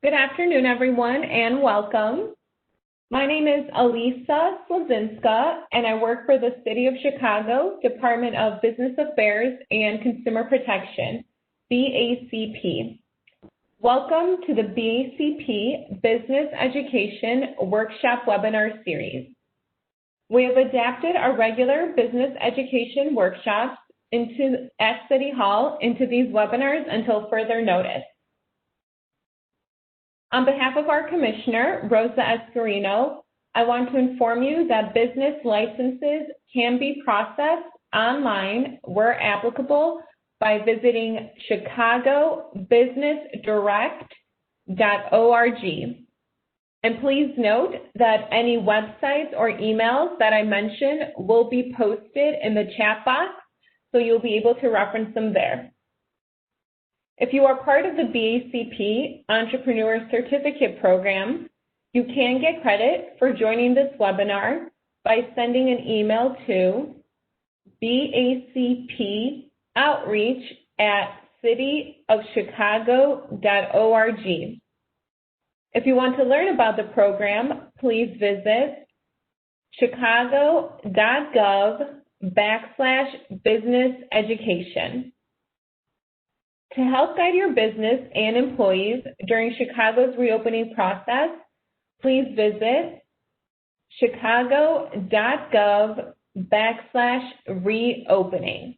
Good afternoon, everyone, and welcome. My name is Alisa Slazinska, and I work for the City of Chicago Department of Business Affairs and Consumer Protection, BACP. Welcome to the BACP Business Education Workshop Webinar Series. We have adapted our regular business education workshops at City Hall into these webinars until further notice. On behalf of our Commissioner, Rosa Escarino, I want to inform you that business licenses can be processed online where applicable by visiting chicagobusinessdirect.org. And please note that any websites or emails that I mention will be posted in the chat box, so you'll be able to reference them there. If you are part of the BACP Entrepreneur Certificate Program, you can get credit for joining this webinar by sending an email to bacpoutreach@cityofchicago.org. If you want to learn about the program, please visit chicago.gov/businesseducation. To help guide your business and employees during Chicago's reopening process, please visit chicago.gov/reopening.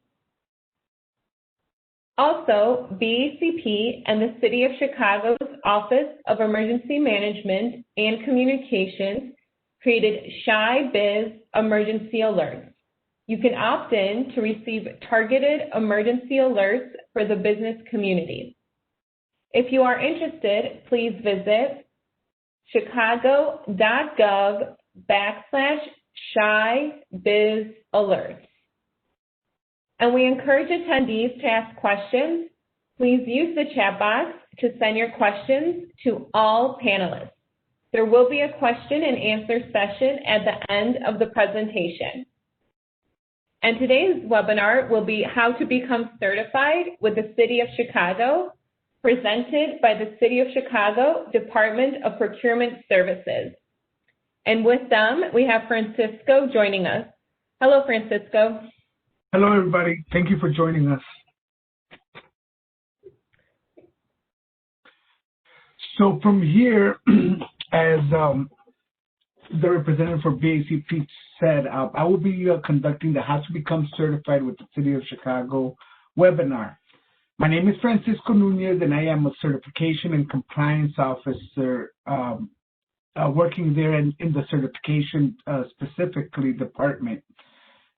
Also, BACP and the City of Chicago's Office of Emergency Management and Communications created Biz Emergency Alerts. You can opt in to receive targeted emergency alerts for the business community. If you are interested, please visit chicago.gov/Biz Alerts. And we encourage attendees to ask questions. Please use the chat box to send your questions to all panelists. There will be a question and answer session at the end of the presentation. And today's webinar will be How to Become Certified with the City of Chicago, presented by the City of Chicago Department of Procurement Services. And with them, we have Francisco joining us. Hello, Francisco. Hello, everybody. Thank you for joining us. So from here, as the representative for BACP said, I will be conducting the How to Become Certified with the City of Chicago webinar. My name is Francisco Nunez, and I am a certification and compliance officer working there in the certification specifically department.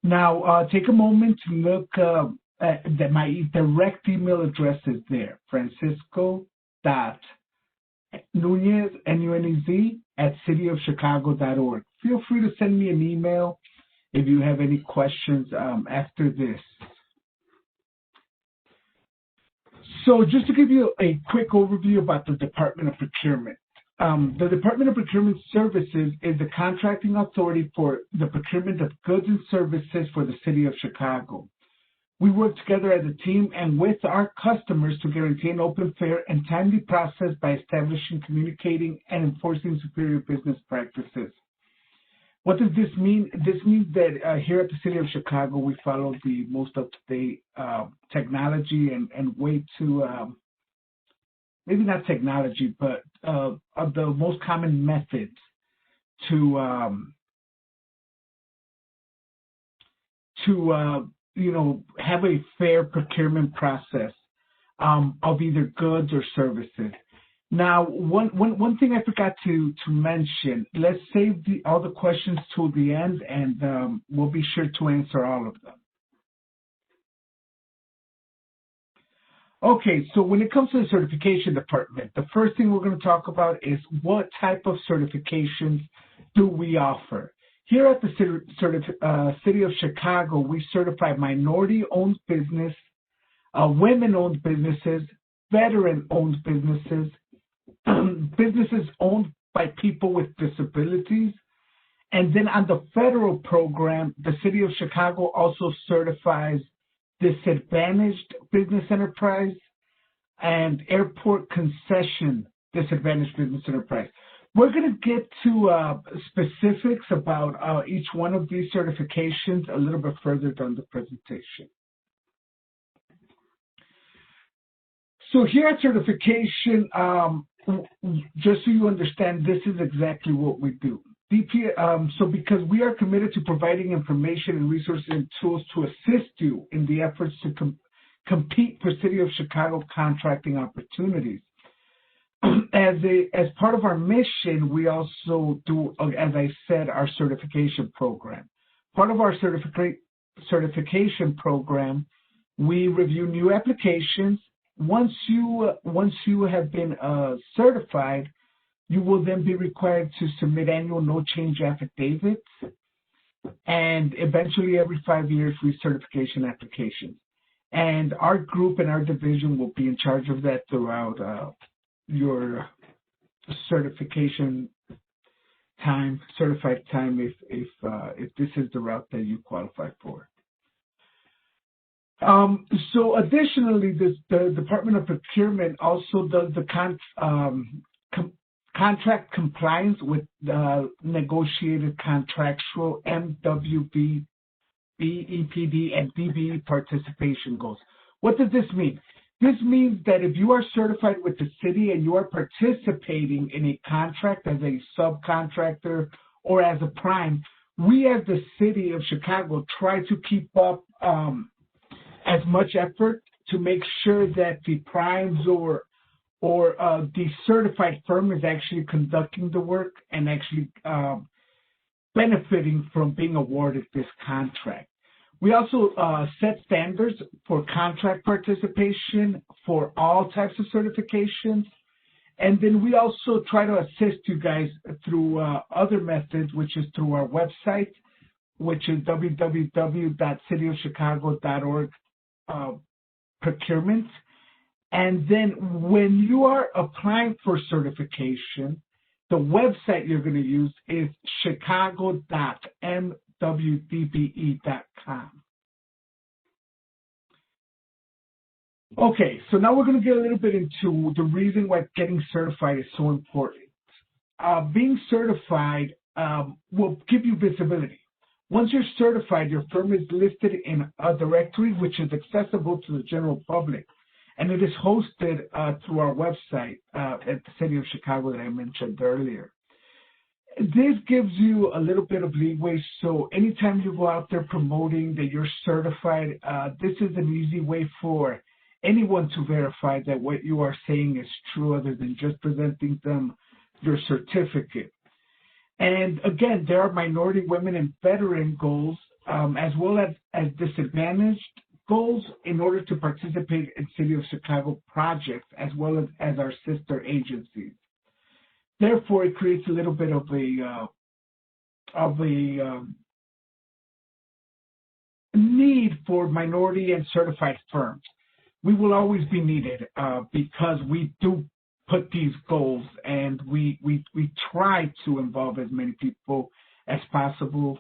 Now, take a moment to look at my direct email address is there, francisco.nunez, N-U-N-E-Z, @cityofchicago.org. Feel free to send me an email if you have any questions after this. So just to give you a quick overview about the Department of Procurement. The Department of Procurement Services is the contracting authority for the procurement of goods and services for the City of Chicago. We work together as a team and with our customers to guarantee an open, fair, and timely process by establishing, communicating, and enforcing superior business practices. What does this mean? This means that here at the City of Chicago, we follow the most up-to-date technology and way to, maybe not technology, but of the most common methods to have a fair procurement process of either goods or services. Now, one thing I forgot to mention, let's save all the questions till the end, and we'll be sure to answer all of them. Okay, so when it comes to the certification department, the first thing we're going to talk about is what type of certifications do we offer. Here at the City of Chicago, we certify minority-owned business, women-owned businesses, veteran-owned businesses, businesses owned by people with disabilities. And then on the federal program, the City of Chicago also certifies disadvantaged business enterprise and airport concession disadvantaged business enterprise. We're going to get to specifics about each one of these certifications a little bit further down the presentation. So here at certification, just so you understand, this is exactly what we do. So because we are committed to providing information and resources and tools to assist you in the efforts to compete for City of Chicago contracting opportunities. As part of our mission, we also do, as I said, our certification program. Part of our certification program, we review new applications. Once you have been certified, you will then be required to submit annual no-change affidavits, and eventually every 5 years, recertification applications. And our group and our division will be in charge of that throughout your certification time, certified time, if this is the route that you qualify for. So additionally, the Department of Procurement also does the contract compliance with the negotiated contractual MWB, BEPD, and DBE participation goals. What does this mean? This means that if you are certified with the city and you are participating in a contract as a subcontractor or as a prime, we as the City of Chicago try to keep up as much effort to make sure that the primes or the certified firm is actually conducting the work and actually benefiting from being awarded this contract. We also set standards for contract participation for all types of certifications. And then we also try to assist you guys through other methods, which is through our website, which is www.cityofchicago.org procurement. And then when you are applying for certification, the website you're going to use is chicago.mwdbe.com. Okay, so now we're going to get a little bit into the reason why getting certified is so important. Being certified will give you visibility. Once you're certified, your firm is listed in a directory which is accessible to the general public, and it is hosted through our website at the City of Chicago that I mentioned earlier. This gives you a little bit of leeway, so anytime you go out there promoting that you're certified, this is an easy way for anyone to verify that what you are saying is true other than just presenting them your certificate. And again, there are minority, women, and veteran goals, as well as disadvantaged goals in order to participate in City of Chicago projects, as well as our sister agencies. Therefore, it creates a little bit of a need for minority and certified firms. We will always be needed because we do put these goals, and we try to involve as many people as possible,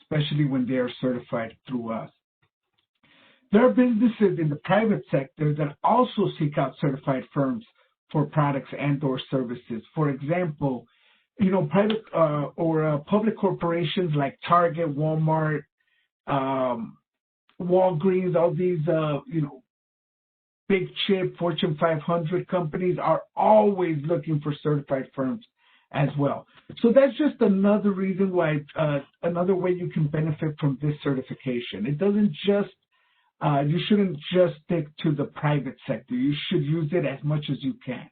especially when they are certified through us. There are businesses in the private sector that also seek out certified firms for products and or services. For example, private or public corporations like Target, Walmart, Walgreens, all these, big chip Fortune 500 companies are always looking for certified firms as well. So that's just another reason why, another way you can benefit from this certification. It doesn't just, you shouldn't just stick to the private sector. You should use it as much as you can.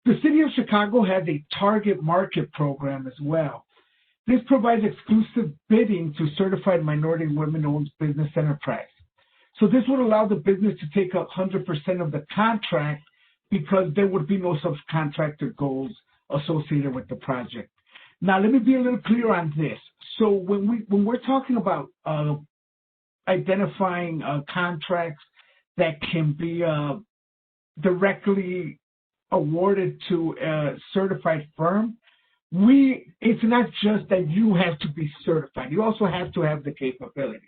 The City of Chicago has a target market program as well. This provides exclusive bidding to certified minority and women-owned business enterprise. So this would allow the business to take 100% of the contract because there would be no subcontractor goals associated with the project. Now, let me be a little clear on this. So when we're talking about identifying contracts that can be directly awarded to a certified firm, it's not just that you have to be certified. You also have to have the capabilities.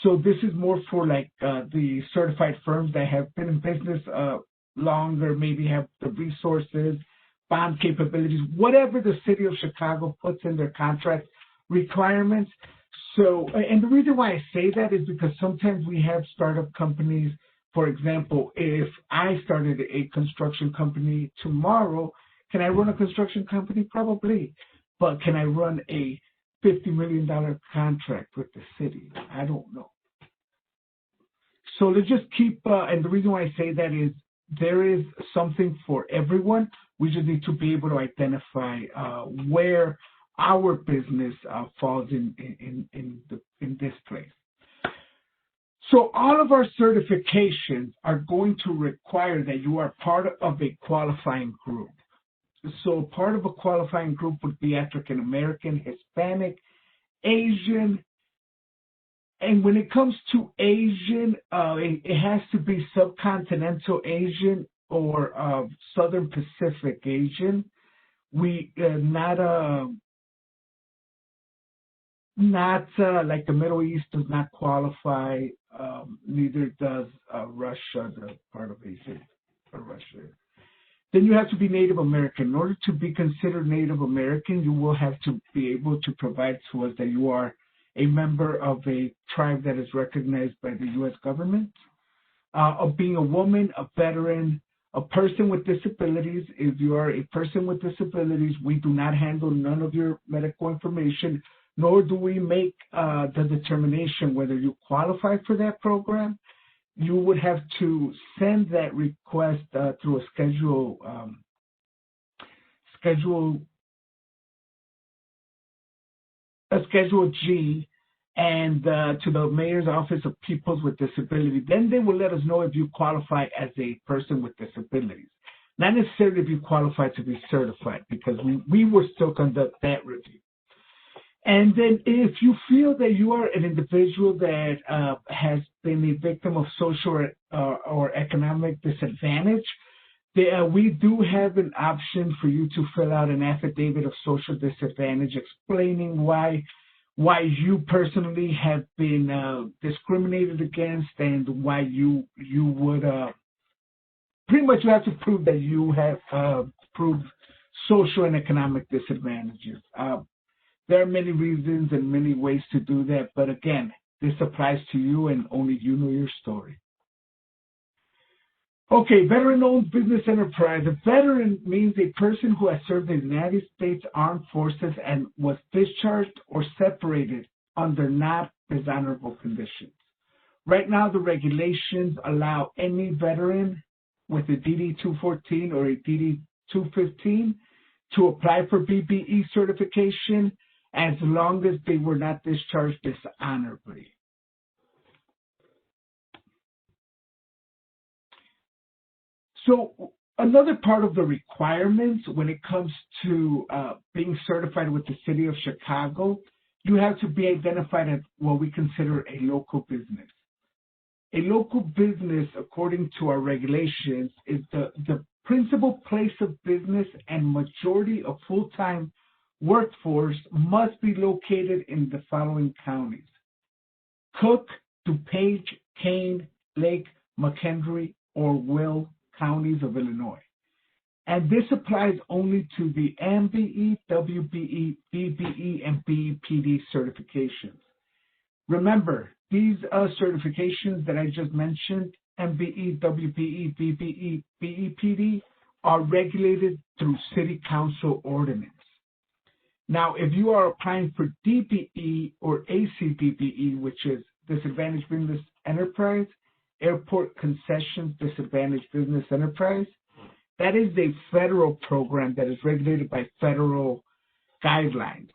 So this is more for like the certified firms that have been in business longer, maybe have the resources, bond capabilities, whatever the city of Chicago puts in their contract requirements. So, and the reason why I say that is because sometimes we have startup companies. For example, if I started a construction company tomorrow, can I run a construction company? Probably. But can I run a $50 million contract with the city? I don't know. So let's just keep, and the reason why I say that is there is something for everyone. We just need to be able to identify where our business falls in this place. So all of our certifications are going to require that you are part of a qualifying group. So part of a qualifying group would be African American, Hispanic, Asian, and when it comes to Asian, it has to be subcontinental Asian or Southern Pacific Asian. We not like the Middle East does not qualify. Neither does Russia, the part of Asia, or Russia. Then you have to be Native American. In order to be considered Native American, you will have to be able to provide to us that you are a member of a tribe that is recognized by the U.S. government. Of being a woman, a veteran, a person with disabilities. If you are a person with disabilities, we do not handle none of your medical information, nor do we make the determination whether you qualify for that program. You would have to send that request through a Schedule G and to the Mayor's Office of Peoples with Disability. Then they will let us know if you qualify as a person with disabilities. Not necessarily if you qualify to be certified, because we will still conduct that review. And then if you feel that you are an individual that has been a victim of social or economic disadvantage, we do have an option for you to fill out an affidavit of social disadvantage explaining why you personally have been discriminated against and why you would pretty much you have to prove that you have proved social and economic disadvantages. There are many reasons and many ways to do that, but again, this applies to you and only you know your story. Okay, veteran-owned business enterprise. A veteran means a person who has served in the United States Armed Forces and was discharged or separated under not dishonorable conditions. Right now, the regulations allow any veteran with a DD-214 or a DD-215 to apply for BEPD certification as long as they were not discharged dishonorably. So another part of the requirements when it comes to being certified with the City of Chicago, you have to be identified as what we consider a local business. A local business, according to our regulations, is the principal place of business and majority of full-time workforce must be located in the following counties: Cook, DuPage, Kane, Lake, McHenry, or Will counties of Illinois. And this applies only to the MBE, WBE, BBE, and BEPD certifications. Remember, these certifications that I just mentioned, MBE, WBE, BBE, BEPD, are regulated through City Council ordinance. Now, if you are applying for DBE or ACDBE, which is Disadvantaged Business Enterprise, Airport Concessions Disadvantaged Business Enterprise, that is a federal program that is regulated by federal guidelines.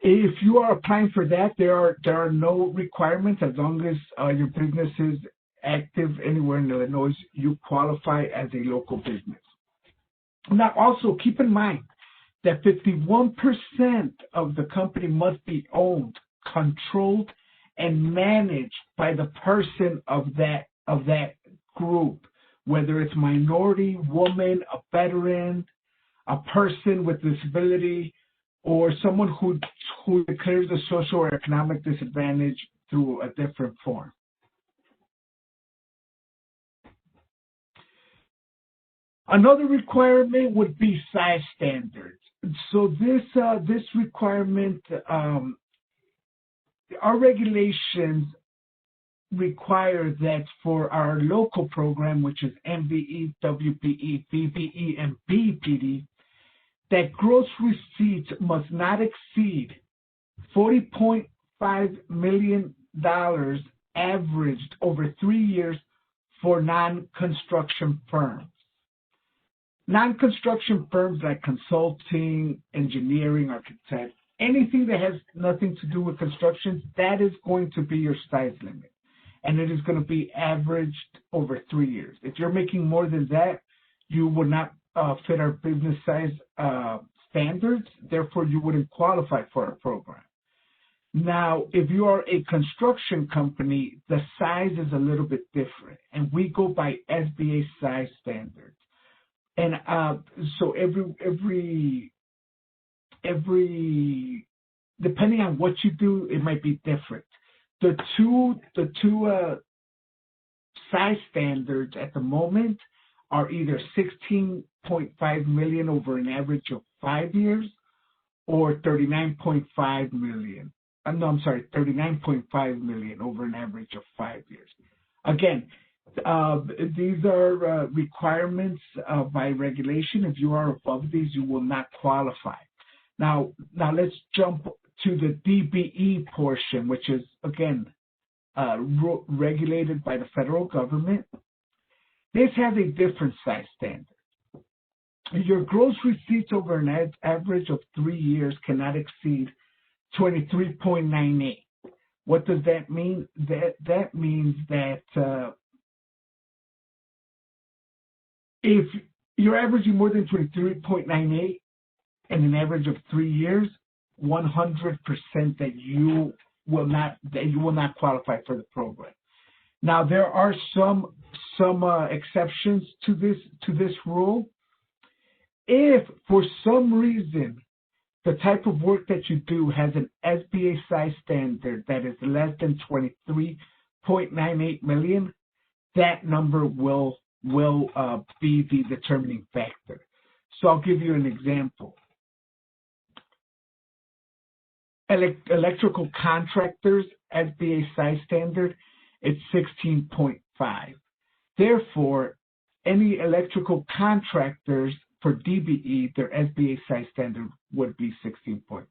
If you are applying for that, there are no requirements as long as your business is active anywhere in Illinois. You qualify as a local business. Now, also keep in mind that 51% of the company must be owned, controlled, and managed by the person of that group, whether it's minority, woman, a veteran, a person with disability, or someone who declares a social or economic disadvantage through a different form. Another requirement would be size standards. So this requirement, our regulations require that for our local program, which is MVE, WPE, VBE, and BEPD, that gross receipts must not exceed $40.5 million averaged over 3 years for non-construction firms. Non-construction firms like consulting, engineering, architect, anything that has nothing to do with construction, that is going to be your size limit. And it is going to be averaged over 3 years. If you're making more than that, you would not fit our business size standards. Therefore, you wouldn't qualify for our program. Now, if you are a construction company, the size is a little bit different. And we go by SBA size standards. And so every depending on what you do, it might be different. The two size standards at the moment are either 16.5 million over an average of 5 years, or 39.5 million. No, I'm sorry, 39.5 million over an average of 5 years. Again, these are requirements by regulation. If you are above these, you will not qualify. Now let's jump to the DBE portion, which is, again, regulated by the federal government. This has a different size standard. Your gross receipts over an average of 3 years cannot exceed 23.98. What does that mean? That means that if you're averaging more than 23.98 in an average of 3 years, 100% that you will not qualify for the program. Now, there are some exceptions to this rule. If for some reason the type of work that you do has an SBA size standard that is less than 23.98 million, that number will be the determining factor. So I'll give you an example. Electrical contractors, SBA size standard, it's 16.5. Therefore, any electrical contractors for DBE, their SBA size standard would be 16.5.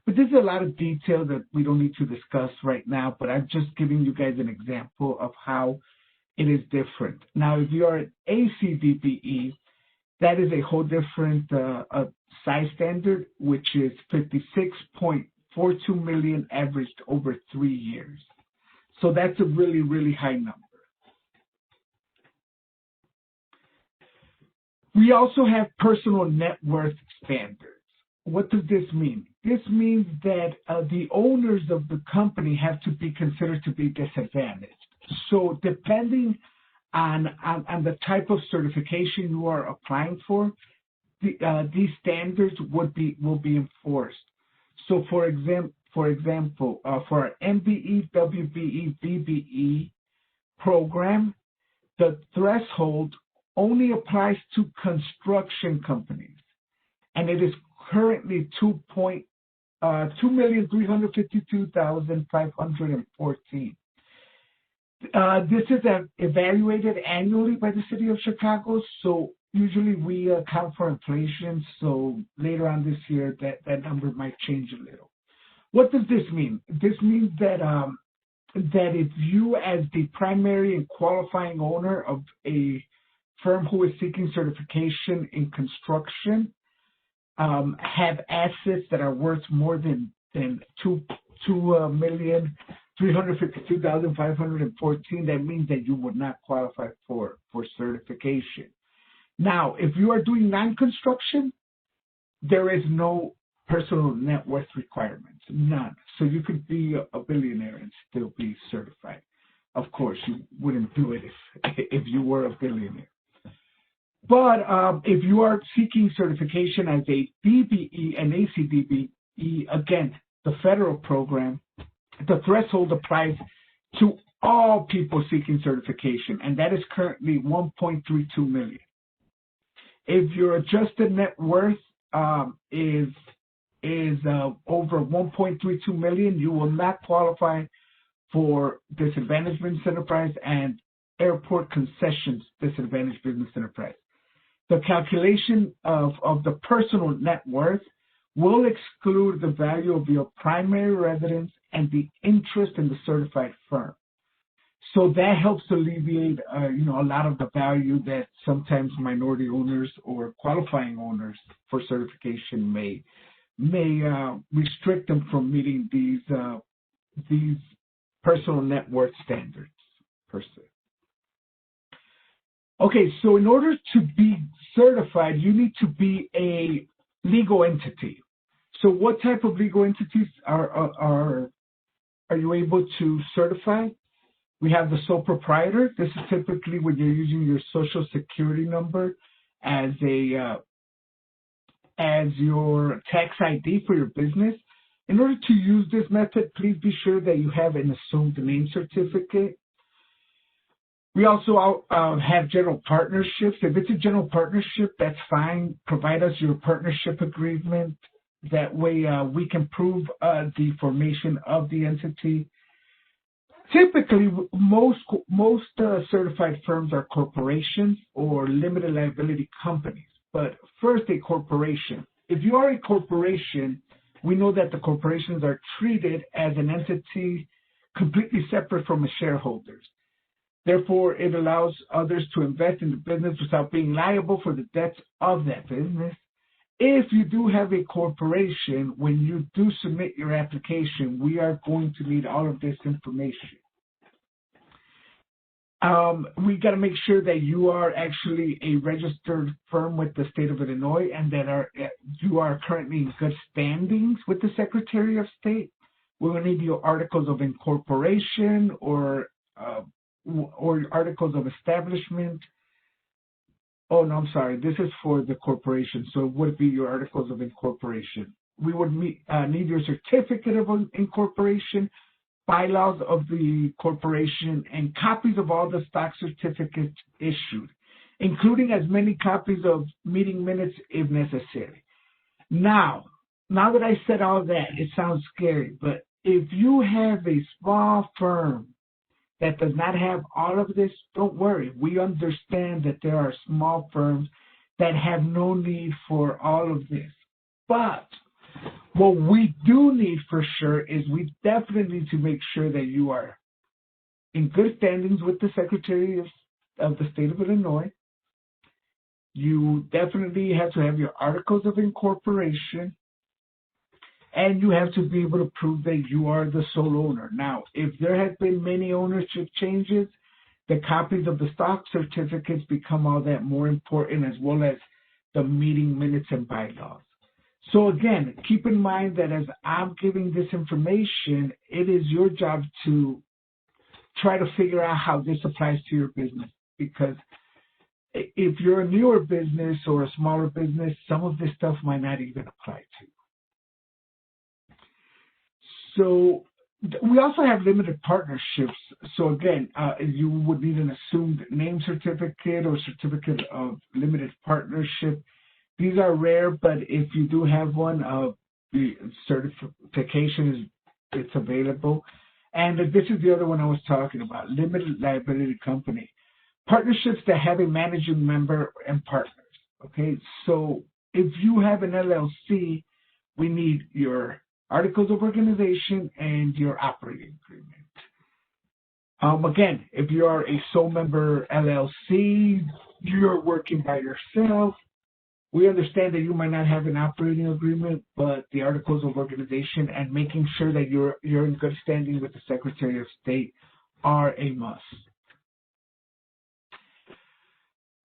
But this is a lot of detail that we don't need to discuss right now, but I'm just giving you guys an example of how it is different. Now, if you are at ACDBE, that is a whole different size standard, which is 56.42 million averaged over 3 years. So that's a really, really high number. We also have personal net worth standards. What does this mean? This means that the owners of the company have to be considered to be disadvantaged. So depending on the type of certification you are applying for, these standards will be enforced. So for example, for our MBE, WBE, VBE program, the threshold only applies to construction companies, and it is currently 2,352,514. This is evaluated annually by the City of Chicago, so usually we account for inflation, so later on this year that number might change a little. What does this mean? This means that if you, as the primary and qualifying owner of a firm who is seeking certification in construction, have assets that are worth more than 2,352,514, that means that you would not qualify for certification. Now, if you are doing non-construction, there is no personal net worth requirements, none. So you could be a billionaire and still be certified. Of course, you wouldn't do it if you were a billionaire. But if you are seeking certification as a DBE and ACDBE, again, the federal program, the threshold applies to all people seeking certification, and that is currently 1.32 million. If your adjusted net worth is over 1.32 million, you will not qualify for Disadvantaged Business Enterprise and Airport Concessions Disadvantaged Business Enterprise. The calculation of the personal net worth will exclude the value of your primary residence and the interest in the certified firm. So that helps alleviate, a lot of the value that sometimes minority owners or qualifying owners for certification may restrict them from meeting these personal net worth standards per se. Okay, so in order to be certified, you need to be a legal entity. So what type of legal entities are you able to certify? We have the sole proprietor. This is typically when you're using your social security number as your tax ID for your business. In order to use this method, please be sure that you have an assumed name certificate. We also have general partnerships. If it's a general partnership, that's fine. Provide us your partnership agreement. That way we can prove the formation of the entity. Typically, most certified firms are corporations or limited liability companies. But first, a corporation. If you are a corporation, we know that the corporations are treated as an entity completely separate from the shareholders. Therefore, it allows others to invest in the business without being liable for the debts of that business. If you do have a corporation, when you do submit your application, we are going to need all of this information. We got to make sure that you are actually a registered firm with the state of Illinois and that you are currently in good standings with the Secretary of State. We will need your articles of incorporation or articles of establishment. Oh, no, I'm sorry. This is for the corporation, so it would be your articles of incorporation. We would need your certificate of incorporation, bylaws of the corporation, and copies of all the stock certificates issued, including as many copies of meeting minutes if necessary. Now that I said all that, it sounds scary, but if you have a small firm that does not have all of this, don't worry. We understand that there are small firms that have no need for all of this. But what we do need for sure is we definitely need to make sure that you are in good standings with the Secretary of the State of Illinois. You definitely have to have your articles of incorporation, and you have to be able to prove that you are the sole owner. Now, if there have been many ownership changes, the copies of the stock certificates become all that more important, as well as the meeting minutes and bylaws. So again, keep in mind that as I'm giving this information, it is your job to try to figure out how this applies to your business. Because if you're a newer business or a smaller business, some of this stuff might not even apply to you. So we also have limited partnerships. So again, you would need an assumed name certificate or certificate of limited partnership. These are rare, but if you do have one, the certification it's available. And this is the other one I was talking about, limited liability company. Partnerships that have a managing member and partners. Okay, so if you have an LLC, we need your articles of organization and your operating agreement. Again, if you are a sole member LLC, you're working by yourself. We understand that you might not have an operating agreement, but the articles of organization and making sure that you're in good standing with the Secretary of State are a must.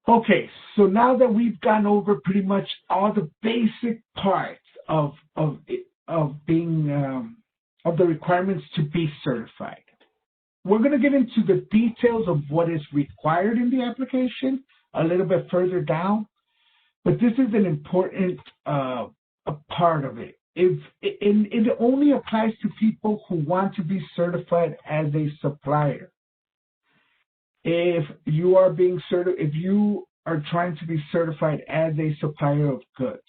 Okay, so now that we've gone over pretty much all the basic parts of the requirements to be certified, we're going to get into the details of what is required in the application a little bit further down. But this is an important a part of it. it only applies to people who want to be certified as a supplier. If you are if you are trying to be certified as a supplier of goods,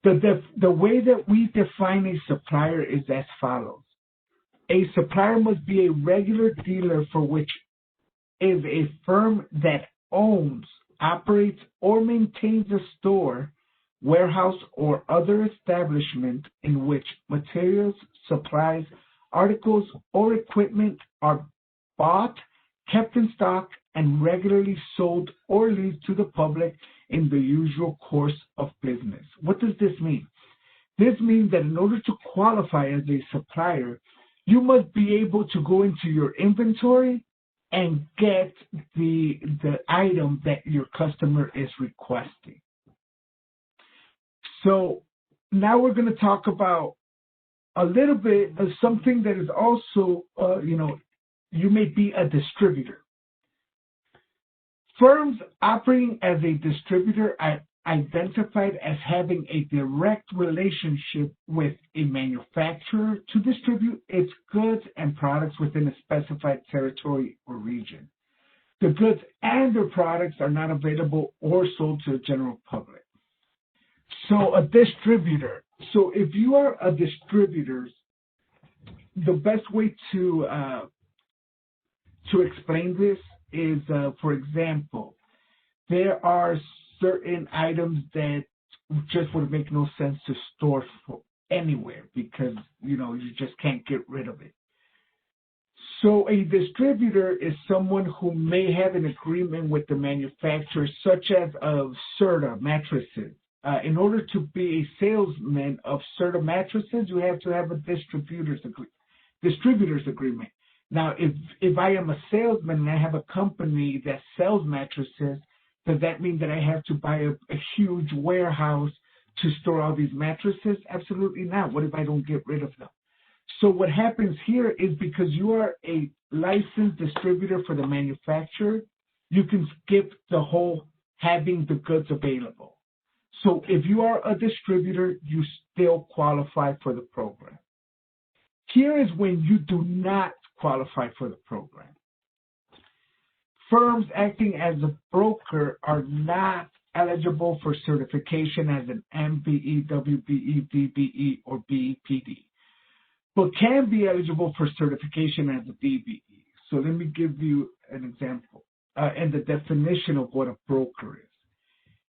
the way that we define a supplier is as follows. A supplier must be a regular dealer for which is a firm that owns, operates, or maintains a store, warehouse, or other establishment in which materials, supplies, articles, or equipment are bought, kept in stock, and regularly sold or leased to the public in the usual course of business. What does this mean? This means that in order to qualify as a supplier, you must be able to go into your inventory and get the item that your customer is requesting. So now we're going to talk about a little bit of something that is also, you may be a distributor. Firms operating as a distributor are identified as having a direct relationship with a manufacturer to distribute its goods and products within a specified territory or region. The goods and their products are not available or sold to the general public. So a distributor. So if you are a distributor, the best way to explain this is, for example, there are certain items that just would make no sense to store for anywhere because, you just can't get rid of it. So a distributor is someone who may have an agreement with the manufacturer, such as of Serta mattresses. In order to be a salesman of Serta mattresses, you have to have a distributor's agreement. Now, if I am a salesman and I have a company that sells mattresses, does that mean that I have to buy a huge warehouse to store all these mattresses? Absolutely not. What if I don't get rid of them? So what happens here is because you are a licensed distributor for the manufacturer, you can skip the whole having the goods available. So if you are a distributor, you still qualify for the program. Here is when you do not qualify for the program. Firms acting as a broker are not eligible for certification as an MBE, WBE, DBE, or BEPD, but can be eligible for certification as a DBE. So let me give you an example and the definition of what a broker is.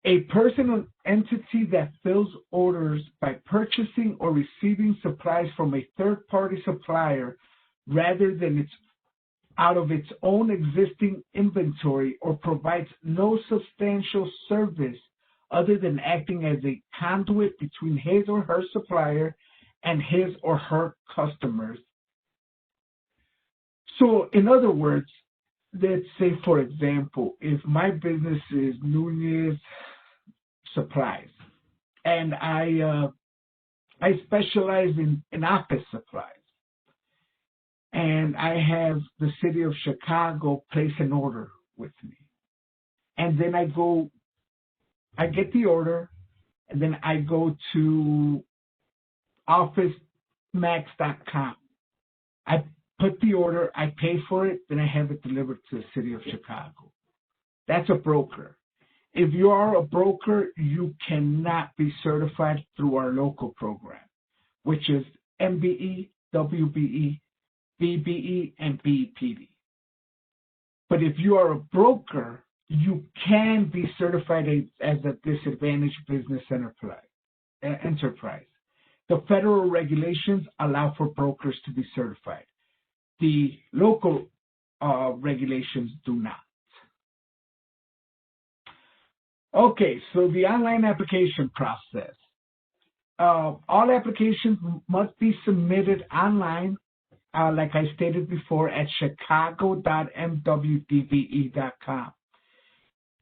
A person or entity that fills orders by purchasing or receiving supplies from a third-party supplier rather than out of its own existing inventory, or provides no substantial service other than acting as a conduit between his or her supplier and his or her customers. So in other words, let's say, for example, if my business is Nunez Supplies and I specialize in office supplies, and I have the city of Chicago place an order with me. And then I get the order, and then I go to OfficeMax.com. I put the order, I pay for it, then I have it delivered to the city of Chicago. That's a broker. If you are a broker, you cannot be certified through our local program, which is MBE, WBE, BBE, and BEPD. But if you are a broker, you can be certified as a disadvantaged business enterprise. The federal regulations allow for brokers to be certified. The local regulations do not. Okay, so the online application process. All applications must be submitted online, like I stated before, at chicago.mwdbe.com.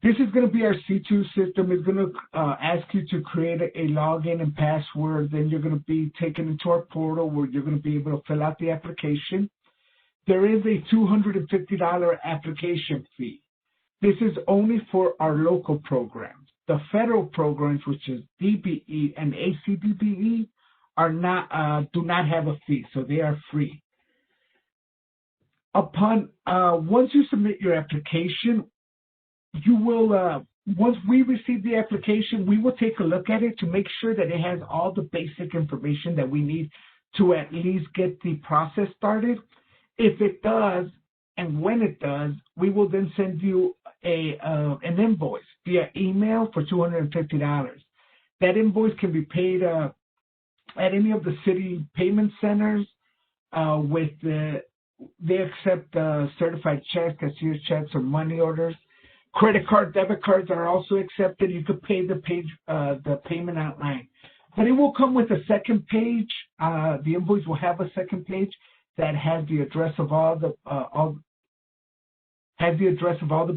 This is going to be our C2 system. It's going to ask you to create a login and password. Then you're going to be taken into our portal where you're going to be able to fill out the application. There is a $250 application fee. This is only for our local programs. The federal programs, which is DBE and ACDBE, do not have a fee, so they are free. Once you submit your application, you will, once we receive the application, we will take a look at it to make sure that it has all the basic information that we need to at least get the process started. If it does, and when it does, we will then send you an invoice via email for $250. That invoice can be paid at any of the city payment centers. They accept certified checks, cashier checks, or money orders. Credit card, debit cards are also accepted. You could pay the payment online. But it will come with a second page. The invoice will have a second page that has the address of all the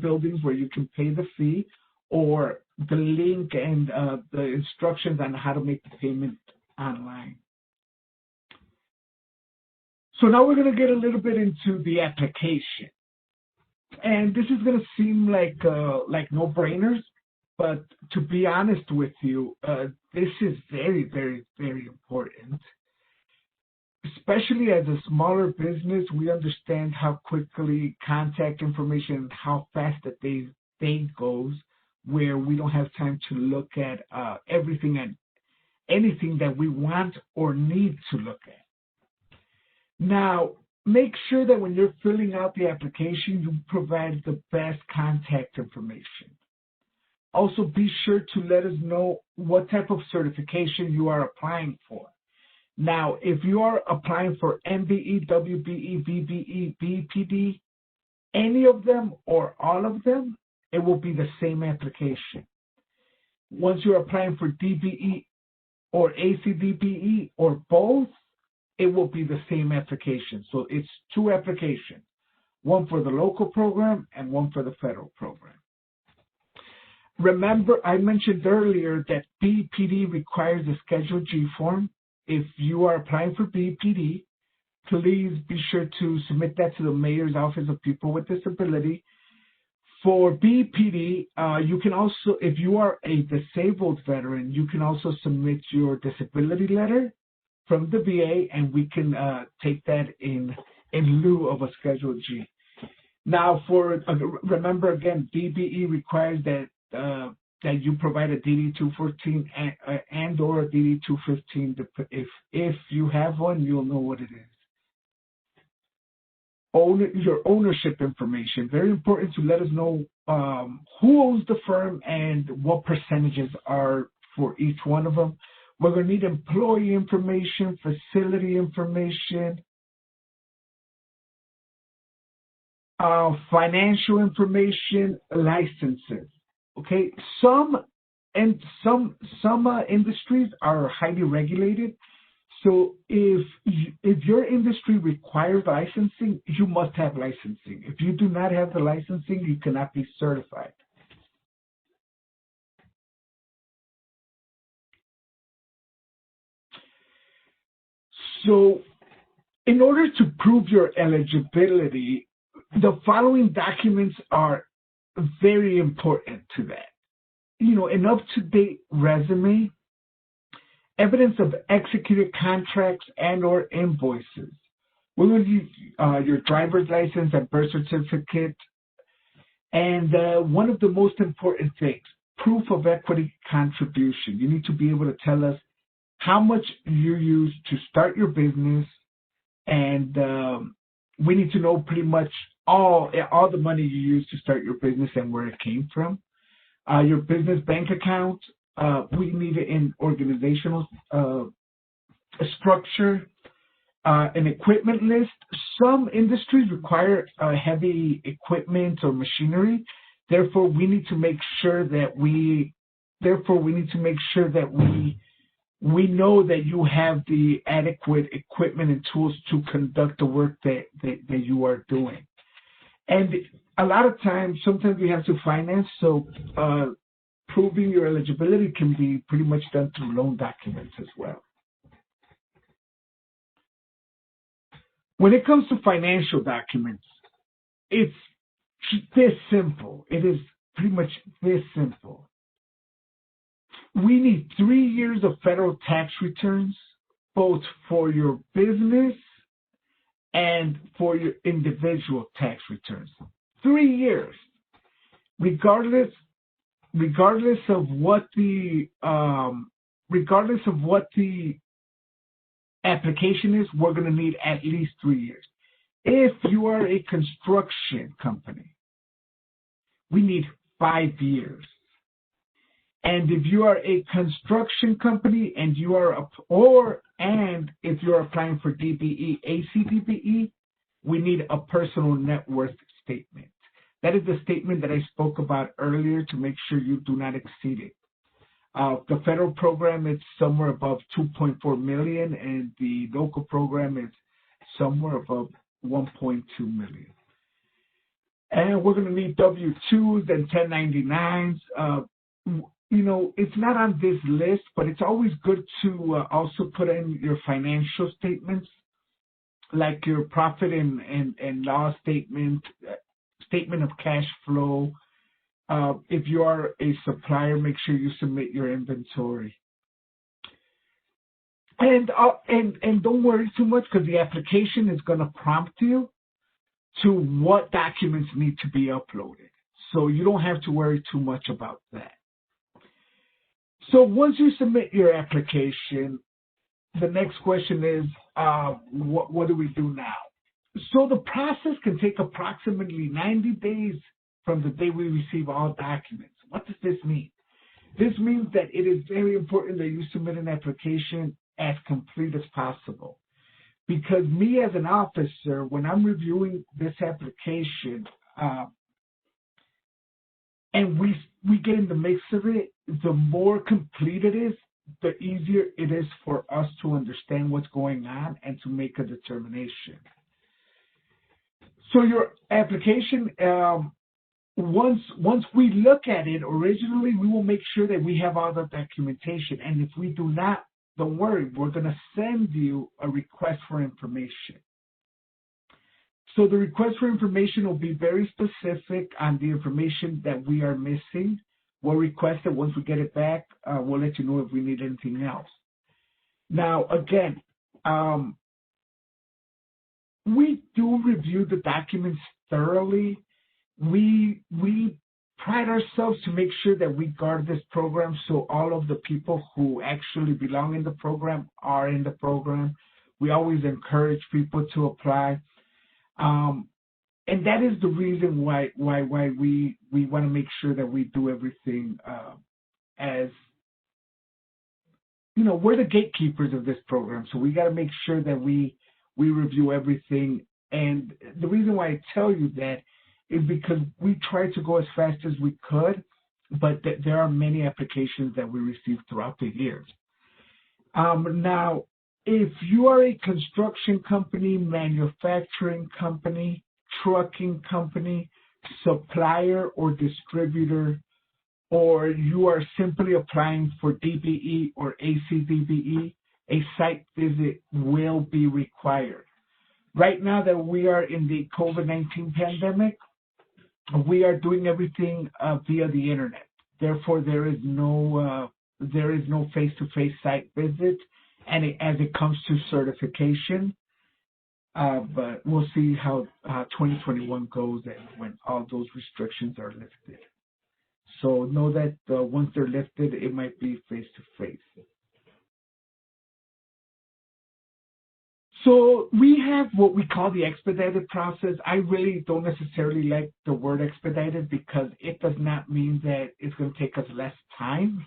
buildings where you can pay the fee, or the link and the instructions on how to make the payment online. So now we're going to get a little bit into the application. And this is going to seem like no-brainers, but to be honest with you, this is very, very, very important. Especially as a smaller business, we understand how quickly contact information and how fast that day goes, where we don't have time to look at everything and anything that we want or need to look at. Now, make sure that when you're filling out the application, you provide the best contact information. Also, be sure to let us know what type of certification you are applying for. Now, if you are applying for MBE, WBE, VBE, BEPD, any of them or all of them, it will be the same application. Once you're applying for DBE or ACDBE or both, it will be the same application. So it's two applications, one for the local program and one for the federal program. Remember, I mentioned earlier that BEPD requires a Schedule G form. If you are applying for BEPD, please be sure to submit that to the Mayor's Office of People with Disability. For BEPD, you can also, if you are a disabled veteran, you can also submit your disability letter from the VA, and we can take that in lieu of a Schedule G. Now, remember again, DBE requires that you provide a DD-214 and or a DD-215. If you have one, you'll know what it is. Your ownership information. Very important to let us know who owns the firm and what percentages are for each one of them. We're going to need employee information, facility information, financial information, licenses. Okay, some industries are highly regulated. So if your industry requires licensing, you must have licensing. If you do not have the licensing, you cannot be certified. So in order to prove your eligibility, the following documents are very important to that. An up-to-date resume, evidence of executed contracts and or invoices. We will use your driver's license and birth certificate. And one of the most important things, proof of equity contribution. You need to be able to tell us how much you used to start your business, and we need to know pretty much all the money you used to start your business and where it came from. Your business bank account, we need it in organizational structure, an equipment list. Some industries require heavy equipment or machinery. Therefore, we need to make sure that we know that you have the adequate equipment and tools to conduct the work that you are doing. And a lot of times, sometimes we have to finance, so proving your eligibility can be pretty much done through loan documents as well. When it comes to financial documents, it's this simple. It is pretty much this simple. we need 3 years of federal tax returns, both for your business and for your individual tax returns. 3 years, regardless of what the application is, we're going to need at least 3 years. If you are a construction company, we need 5 years. And if you are a construction company and you are, if you're applying for DBE, ACDBE, we need a personal net worth statement. That is the statement that I spoke about earlier to make sure you do not exceed it. The federal program is somewhere above 2.4 million, and the local program is somewhere above 1.2 million. And we're going to need W-2s and 1099s. It's not on this list, but it's always good to also put in your financial statements, like your profit and loss statement, statement of cash flow. If you are a supplier, make sure you submit your inventory. And don't worry too much, because the application is going to prompt you to what documents need to be uploaded. So you don't have to worry too much about that. So once you submit your application, the next question is, what do we do now? So the process can take approximately 90 days from the day we receive all documents. What does this mean? This means that it is very important that you submit an application as complete as possible. Because me as an officer, when I'm reviewing this application, and we get in the mix of it, the more complete it is, the easier it is for us to understand what's going on and to make a determination. So your application, once we look at it, originally we will make sure that we have all the documentation. And if we do not, don't worry, we're going to send you a request for information. So the request for information will be very specific on the information that we are missing. We'll request it. Once we get it back, we'll let you know if we need anything else. Now, again, we do review the documents thoroughly. We pride ourselves to make sure that we guard this program so all of the people who actually belong in the program are in the program. We always encourage people to apply. And that is the reason why we want to make sure that we do everything as, we're the gatekeepers of this program. So we got to make sure that we review everything. And the reason why I tell you that is because we try to go as fast as we could, but there are many applications that we receive throughout the years. Now, if you are a construction company, manufacturing company, trucking company, supplier or distributor, or you are simply applying for DBE or ACDBE, a site visit will be required. Right now that we are in the COVID-19 pandemic, we are doing everything via the internet. Therefore, there is no face-to-face site visit, and as it comes to certification. But we'll see how 2021 goes and when all those restrictions are lifted. So know that once they're lifted, it might be face-to-face. So we have what we call the expedited process. I really don't necessarily like the word expedited because it does not mean that it's going to take us less time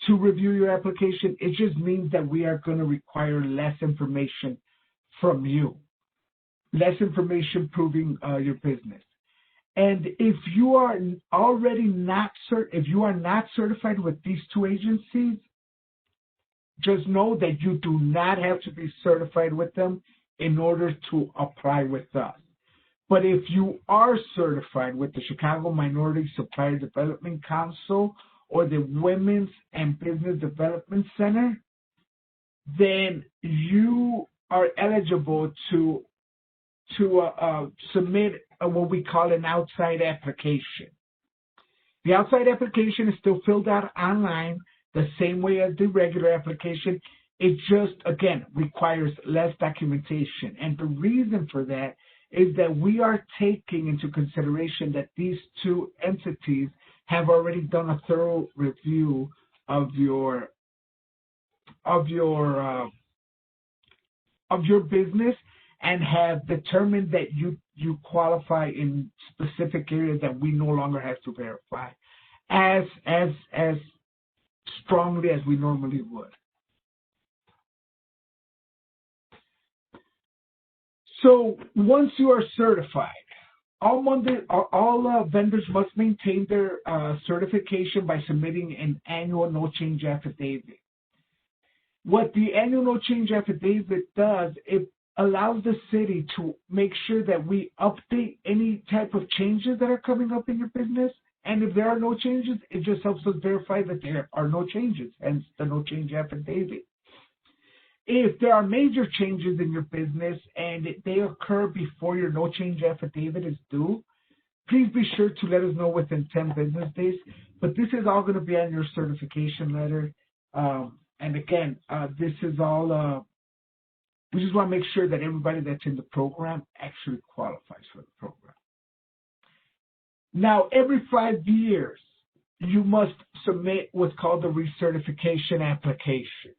to review your application. It just means that we are going to require less information from you, less information proving your business. And if you are already not certified with these two agencies, just know that you do not have to be certified with them in order to apply with us. But if you are certified with the Chicago Minority Supplier Development Council or the Women's and Business Development Center, then you are eligible to submit what we call an outside application. The outside application is still filled out online, the same way as the regular application. It just, again, requires less documentation. And the reason for that is that we are taking into consideration that these two entities have already done a thorough review of your business and have determined that you qualify in specific areas that we no longer have to verify as strongly as we normally would. So once you are certified, all vendors must maintain their certification by submitting an annual no change affidavit. What the annual no change affidavit does, it allows the city to make sure that we update any type of changes that are coming up in your business. And if there are no changes, it just helps us verify that there are no changes, hence the no change affidavit. If there are major changes in your business and they occur before your no change affidavit is due, please be sure to let us know within 10 business days. But this is all going to be on your certification letter. And again, this is all, we just want to make sure that everybody that's in the program actually qualifies for the program. Now, every 5 years, you must submit what's called the recertification application.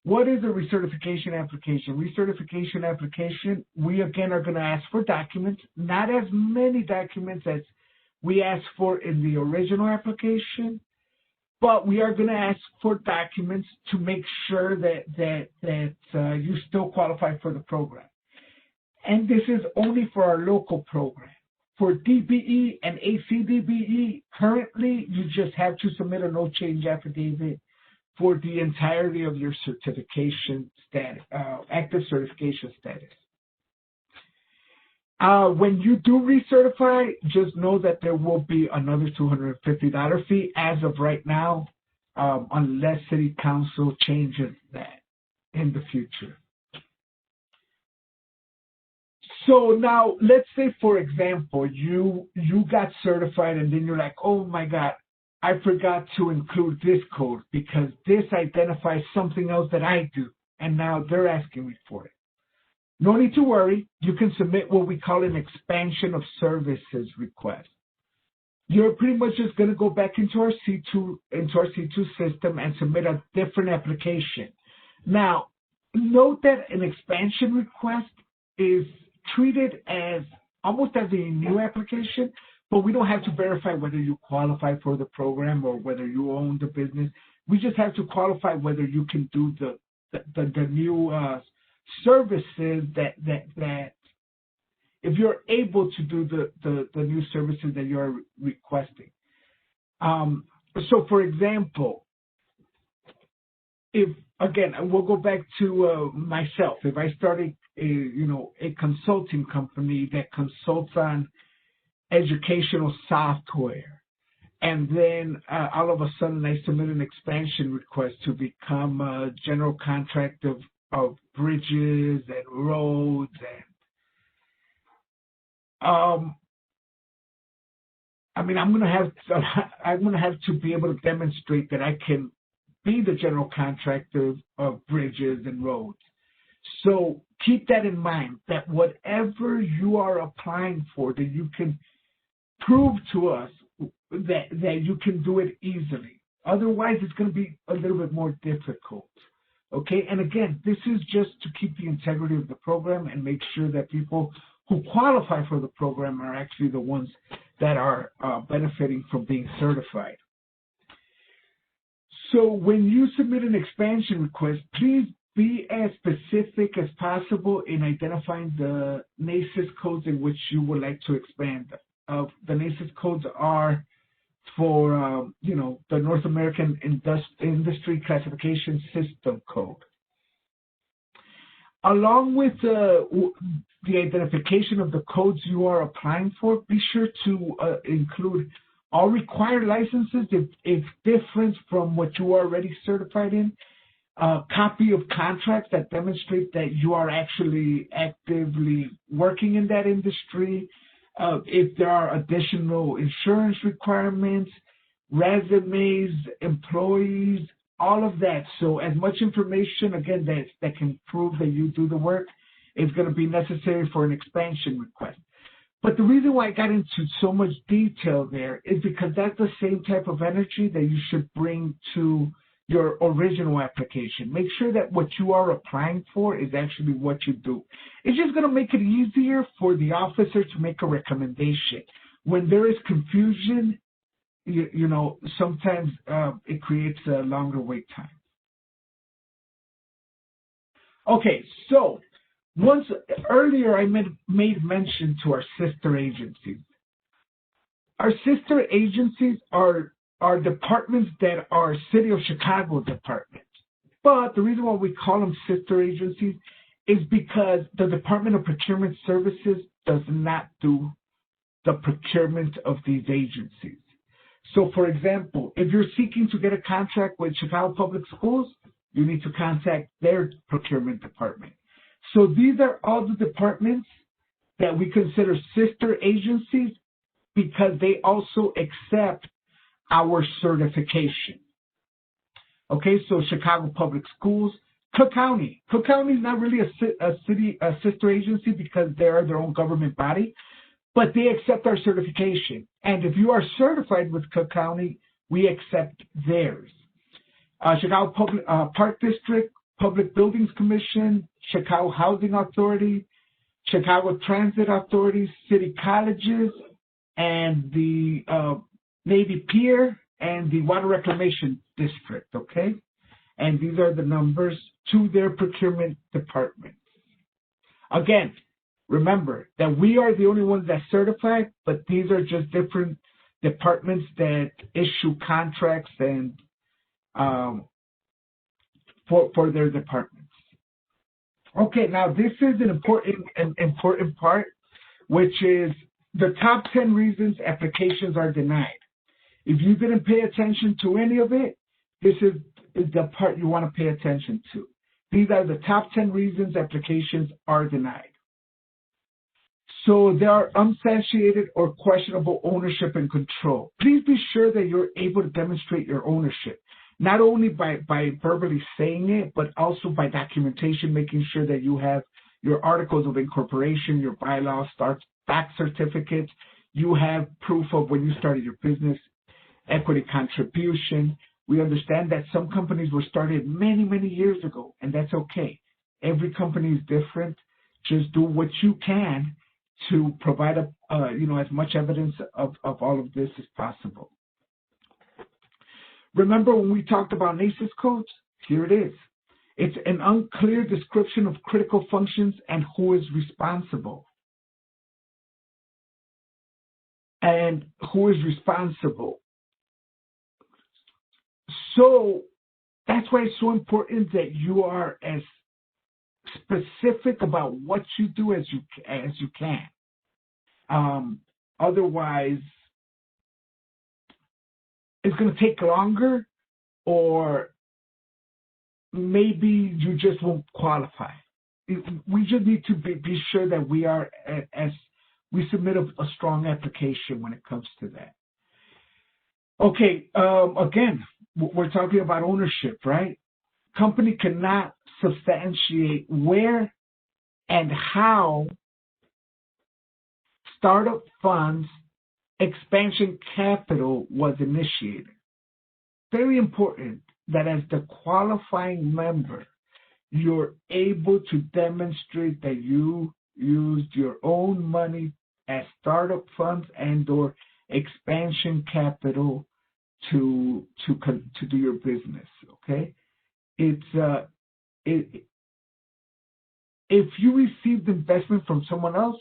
What is a recertification application? Recertification application, we again are going to ask for documents, not as many documents as we asked for in the original application, but we are going to ask for documents to make sure that you still qualify for the program. And this is only for our local program. For DBE and ACDBE, currently you just have to submit a no change affidavit for the entirety of your certification status, active certification status. When you do recertify, just know that there will be another $250 fee as of right now, unless City Council changes that in the future. So now, let's say, for example, you got certified and then you're like, oh my God, I forgot to include this code because this identifies something else that I do, and now they're asking me for it. No need to worry. You can submit what we call an expansion of services request. You're pretty much just going to go back into our C2 system and submit a different application. Now, note that an expansion request is treated as almost as a new application, but we don't have to verify whether you qualify for the program or whether you own the business. We just have to qualify whether you can do the new services that if you're able to do the new services that you're requesting. So for example, if again, we'll go back to myself. If I started a consulting company that consults on educational software, and then all of a sudden I submit an expansion request to become a general contractor of bridges and roads, and I mean, I'm gonna have to be able to demonstrate that I can be the general contractor of bridges and roads. So keep that in mind, that whatever you are applying for, that you can prove to us that you can do it easily. Otherwise, it's going to be a little bit more difficult. Okay, and again, this is just to keep the integrity of the program and make sure that people who qualify for the program are actually the ones that are benefiting from being certified. So when you submit an expansion request, please be as specific as possible in identifying the NACIS codes in which you would like to expand. The NACIS codes are for, the North American Industry Classification System Code. Along with the identification of the codes you are applying for, be sure to include all required licenses if different from what you are already certified in, a copy of contracts that demonstrate that you are actually actively working in that industry, if there are additional insurance requirements, resumes, employees, all of that. So as much information, again, that can prove that you do the work is going to be necessary for an expansion request. But the reason why I got into so much detail there is because that's the same type of energy that you should bring to your original application. Make sure that what you are applying for is actually what you do. It's just going to make it easier for the officer to make a recommendation. When there is confusion, you know, sometimes it creates a longer wait time. Okay, so once earlier I made mention to our sister agencies. Our sister agencies are departments that are City of Chicago departments. But the reason why we call them sister agencies is because the Department of Procurement Services does not do the procurement of these agencies. So, for example, if you're seeking to get a contract with Chicago Public Schools, you need to contact their procurement department. So these are all the departments that we consider sister agencies because they also accept our certification. Okay, so Chicago Public Schools, Cook County. Cook County is not really a sister agency because they are their own government body, but they accept our certification. And if you are certified with Cook County, we accept theirs. Chicago Park District, Public Buildings Commission, Chicago Housing Authority, Chicago Transit Authority, City Colleges, and the Navy Pier, and the Water Reclamation District, okay? And these are the numbers to their procurement departments. Again, remember that we are the only ones that certify, but these are just different departments that issue contracts and for their departments. Okay, now this is an important part, which is the top 10 reasons applications are denied. If you didn't pay attention to any of it, this is the part you want to pay attention to. These are the top 10 reasons applications are denied. So there are unsubstantiated or questionable ownership and control. Please be sure that you're able to demonstrate your ownership, not only by verbally saying it, but also by documentation, making sure that you have your articles of incorporation, your bylaws, tax certificates, you have proof of when you started your business, equity contribution. We understand that some companies were started many, many years ago, and that's okay. Every company is different. Just do what you can to provide as much evidence of all of this as possible. Remember when we talked about NACES codes? Here it is. It's an unclear description of critical functions and who is responsible. And who is responsible. So that's why it's so important that you are as specific about what you do as you can. Otherwise, it's going to take longer, or maybe you just won't qualify. We just need to be sure that we are as we submit a strong application when it comes to that. Okay, again, we're talking about ownership, right? Company cannot substantiate where and how startup funds expansion capital was initiated. Very important that as the qualifying member, you're able to demonstrate that you used your own money as startup funds and or expansion capital to do your business. Okay, if you received investment from someone else,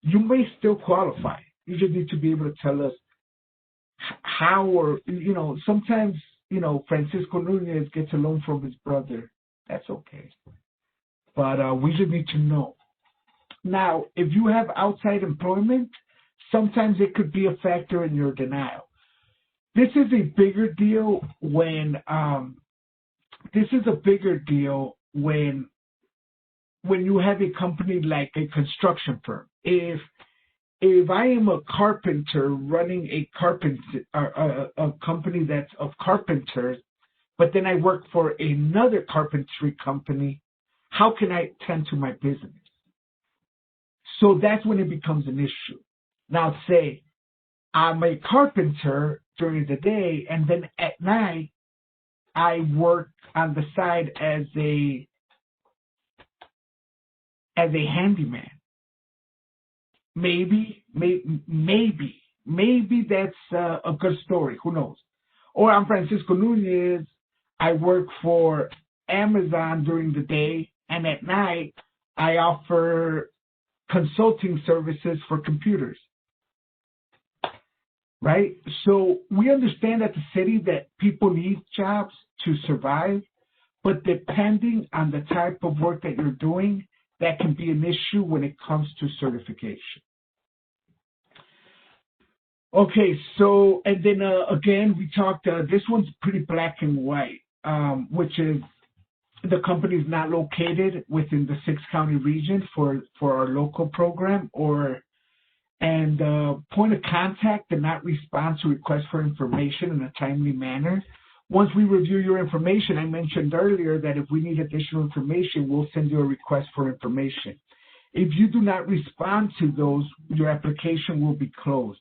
you may still qualify. You just need to be able to tell us how, or sometimes Francisco Nunez gets a loan from his brother. That's okay, but we just need to know. Now, if you have outside employment, sometimes it could be a factor in your denial. This is a bigger deal when you have a company like a construction firm. If I am a carpenter running a company that's of carpenters, but then I work for another carpentry company. How can I tend to my business? So that's when it becomes an issue. Now, say I'm a carpenter during the day, and then at night I work on the side as a handyman. Maybe that's a good story. Who knows? Or I'm Francisco Nunez. I work for Amazon during the day, and at night I offer consulting services for computers. Right? So we understand at the city that people need jobs to survive, but depending on the type of work that you're doing, that can be an issue when it comes to certification. Okay, so, and then again, we talked, this one's pretty black and white, which is the company is not located within the 6-county region for our local program, and point of contact did not respond to requests for information in a timely manner. Once we review your information, I mentioned earlier that if we need additional information, we'll send you a request for information. If you do not respond to those, your application will be closed.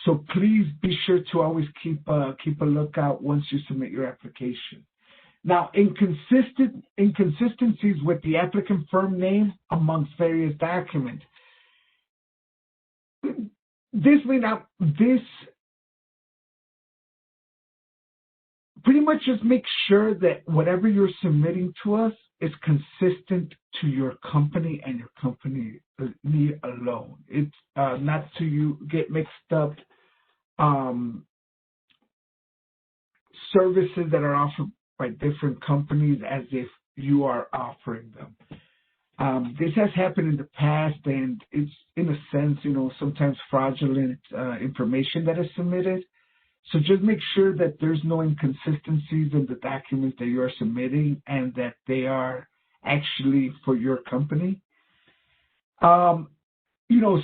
So please be sure to always keep a lookout once you submit your application. Now, inconsistencies with the applicant firm name amongst various documents. Pretty much just make sure that whatever you're submitting to us is consistent to your company and your company need alone. It's not to you get mixed up services that are offered by different companies as if you are offering them. This has happened in the past, and it's, in a sense, sometimes fraudulent information that is submitted. So just make sure that there's no inconsistencies in the documents that you are submitting and that they are actually for your company.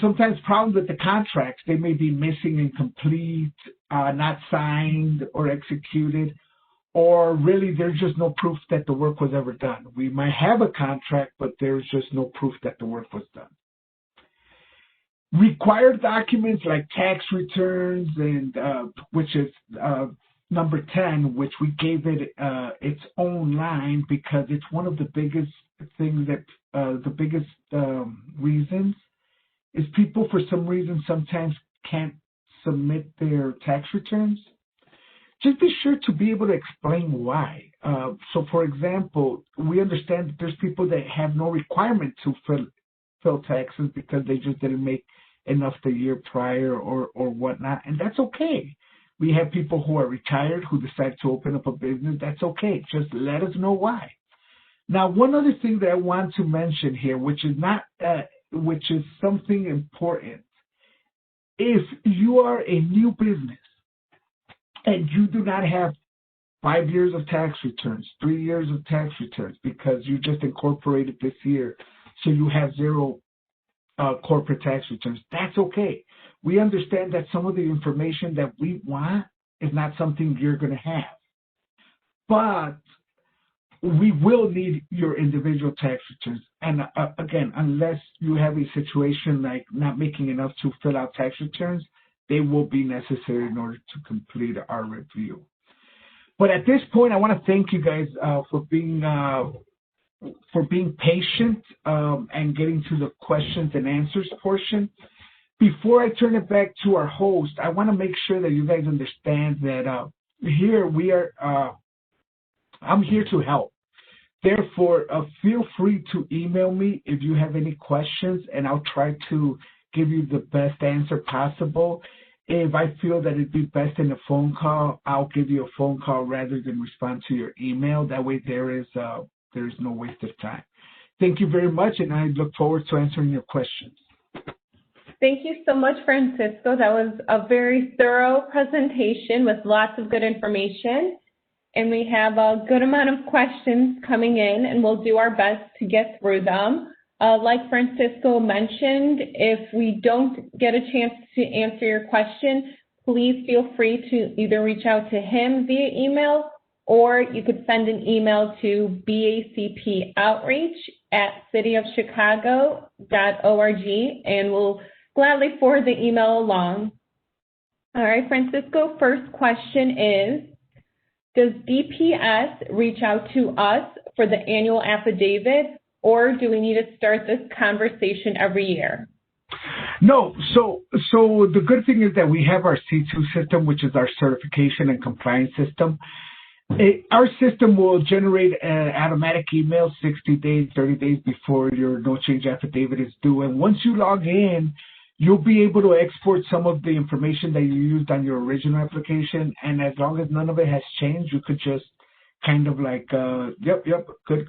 Sometimes problems with the contracts, they may be missing, incomplete, not signed or executed, or really there's just no proof that the work was ever done. We might have a contract, but there's just no proof that the work was done. Required documents like tax returns, and which is number 10, which we gave it its own line because it's one of the biggest things that the biggest reasons is people for some reason sometimes can't submit their tax returns. Just be sure to be able to explain why. So, for example, we understand that there's people that have no requirement to fill taxes because they just didn't make enough the year prior or whatnot, and that's okay. We have people who are retired who decide to open up a business. That's okay. Just let us know why. Now, one other thing that I want to mention here, which is something important. If you are a new business and you do not have 5 years of tax returns, 3 years of tax returns, because you just incorporated this year, so you have 0 corporate tax returns, that's okay. We understand that some of the information that we want is not something you're going to have. But we will need your individual tax returns. And again, unless you have a situation like not making enough to fill out tax returns, they will be necessary in order to complete our review. But at this point, I want to thank you guys for being patient and getting to the questions and answers portion. Before I turn it back to our host, I want to make sure that you guys understand that here we are, I'm here to help. Therefore, feel free to email me if you have any questions, and I'll try to give you the best answer possible. If I feel that it'd be best in a phone call, I'll give you a phone call rather than respond to your email. That way there is no waste of time. Thank you very much, and I look forward to answering your questions. Thank you so much, Francisco. That was a very thorough presentation with lots of good information. And we have a good amount of questions coming in, and we'll do our best to get through them. Like Francisco mentioned, if we don't get a chance to answer your question, please feel free to either reach out to him via email or you could send an email to bacpoutreach@cityofchicago.org, and we'll gladly forward the email along. All right, Francisco, first question is, does DPS reach out to us for the annual affidavit, or do we need to start this conversation every year? No, so the good thing is that we have our C2 system, which is our certification and compliance system. Our system will generate an automatic email 60 days, 30 days before your no change affidavit is due. And once you log in, you'll be able to export some of the information that you used on your original application. And as long as none of it has changed, you could just kind of like, yep, good.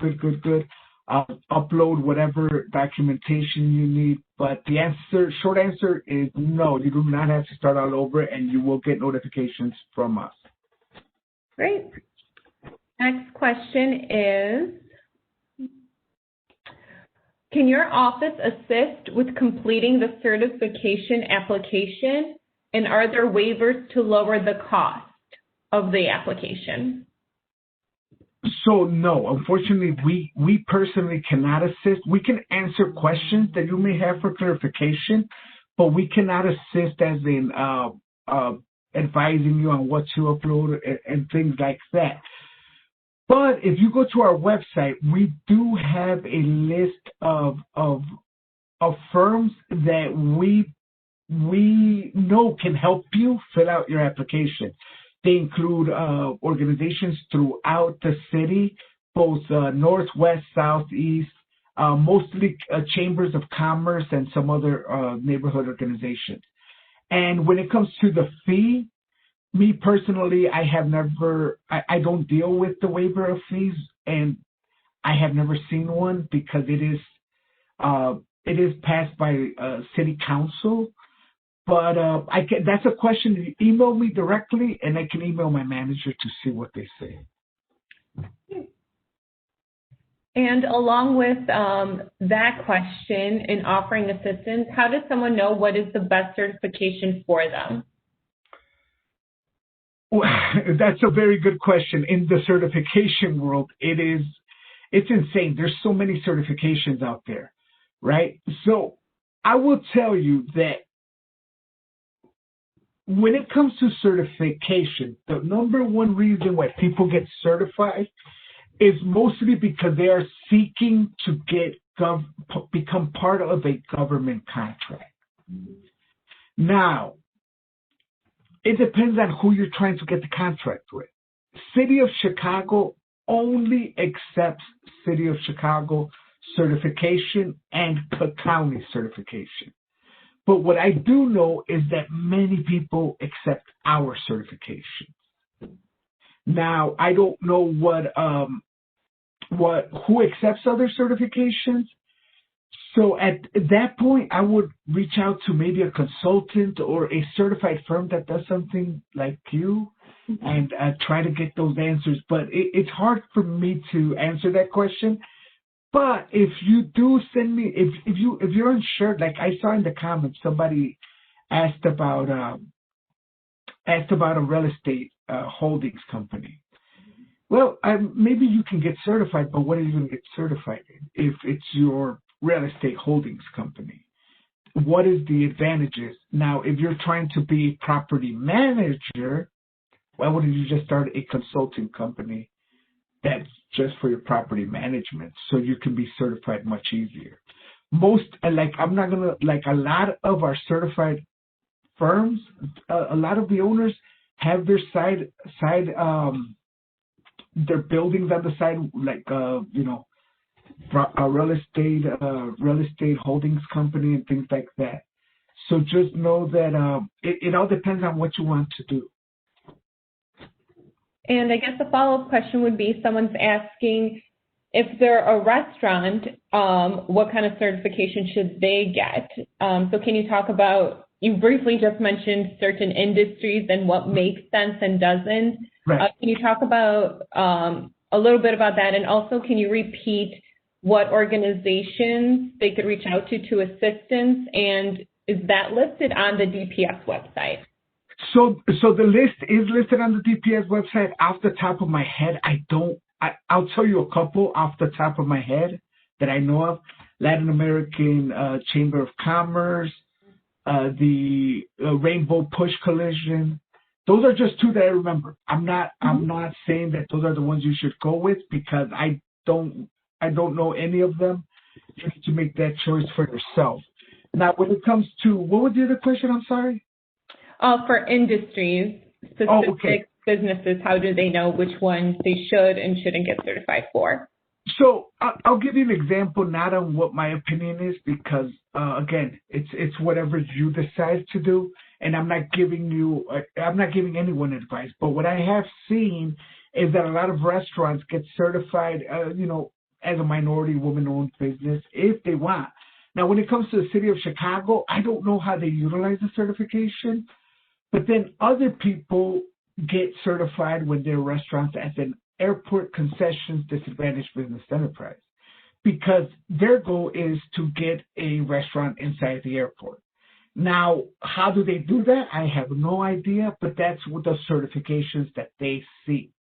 Upload whatever documentation you need. But the short answer is no, you do not have to start all over, and you will get notifications from us. Great. Next question is, can your office assist with completing the certification application, and are there waivers to lower the cost of the application? So no, unfortunately, we personally cannot assist. We can answer questions that you may have for clarification, but we cannot assist as in advising you on what to upload and things like that. But if you go to our website, we do have a list of firms that we know can help you fill out your application. They include organizations throughout the city, both north, west, south, east, mostly chambers of commerce and some other neighborhood organizations. And when it comes to the fee, me personally, I don't deal with the waiver of fees, and I have never seen one because it is passed by city council. But that's a question. You email me directly, and I can email my manager to see what they say. And along with that question in offering assistance, how does someone know what is the best certification for them? Well, that's a very good question. In the certification world, it's insane. There's so many certifications out there, right? So I will tell you that when it comes to certification, the number one reason why people get certified is mostly because they are seeking to become part of a government contract. Now, it depends on who you're trying to get the contract with. City of Chicago only accepts City of Chicago certification and county certification. But what I do know is that many people accept our certification. Now, I don't know who accepts other certifications. So at that point, I would reach out to maybe a consultant or a certified firm that does something like you and try to get those answers. But it's hard for me to answer that question. But if you do send me, if you're unsure, like I saw in the comments, somebody asked about a real estate holdings company. Well, maybe you can get certified, but what are you going to get certified in? If it's your real estate holdings company, what is the advantages? Now, if you're trying to be a property manager, why wouldn't you just start a consulting company that's just for your property management, so you can be certified much easier? A lot of our certified firms, a lot of the owners have their their buildings on the side, like a real estate holdings company and things like that. So just know that it all depends on what you want to do. And I guess the follow-up question would be, someone's asking if they're a restaurant, what kind of certification should they get? So can you talk about, you briefly just mentioned certain industries and what makes sense and doesn't. Right. Can you talk about a little bit about that? And also, can you repeat what organizations they could reach out to assistance? And is that listed on the DPS website? So the list is listed on the DPS website. Off the top of my head, I'll tell you a couple off the top of my head that I know of. Latin American Chamber of Commerce, the Rainbow Push Coalition. Those are just two that I remember. I'm not saying that those are the ones you should go with because I don't know any of them. You need to make that choice for yourself. Now, when it comes to, what was the other question? I'm sorry. For industries, specific businesses, how do they know which ones they should and shouldn't get certified for? So I'll give you an example, not on what my opinion is, because again, it's whatever you decide to do, and I'm not giving anyone advice. But what I have seen is that a lot of restaurants get certified, as a minority woman-owned business if they want. Now, when it comes to the city of Chicago, I don't know how they utilize the certification, but then other people get certified when they're restaurants as an airport concessions disadvantaged business enterprise, because their goal is to get a restaurant inside the airport. Now, how do they do that? I have no idea, but that's what the certifications that they seek.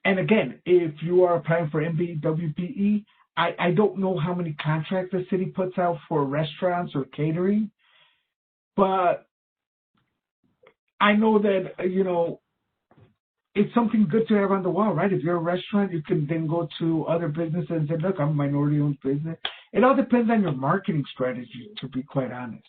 And again, if you are applying for MBWPE, I don't know how many contracts the city puts out for restaurants or catering, but I know that, it's something good to have on the wall, right? If you're a restaurant, you can then go to other businesses and say, look, I'm a minority-owned business. It all depends on your marketing strategy, to be quite honest.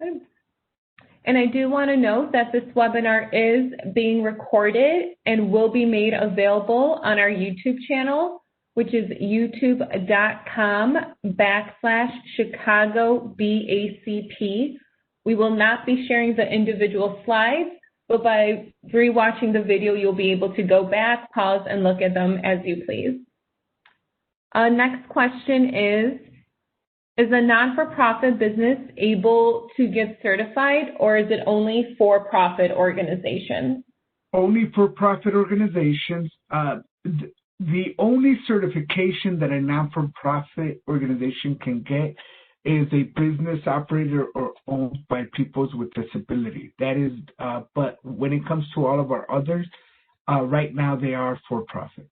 And I do want to note that this webinar is being recorded and will be made available on our YouTube channel, which is youtube.com/Chicago BACP. We will not be sharing the individual slides, but by rewatching the video, you'll be able to go back, pause, and look at them as you please. Next question is a non-for-profit business able to get certified, or is it only for-profit organizations? Only for-profit organizations. The only certification that a non-for-profit organization can get is a business operated or owned by people with disabilities. That is, but when it comes to all of our others, right now they are for-profit.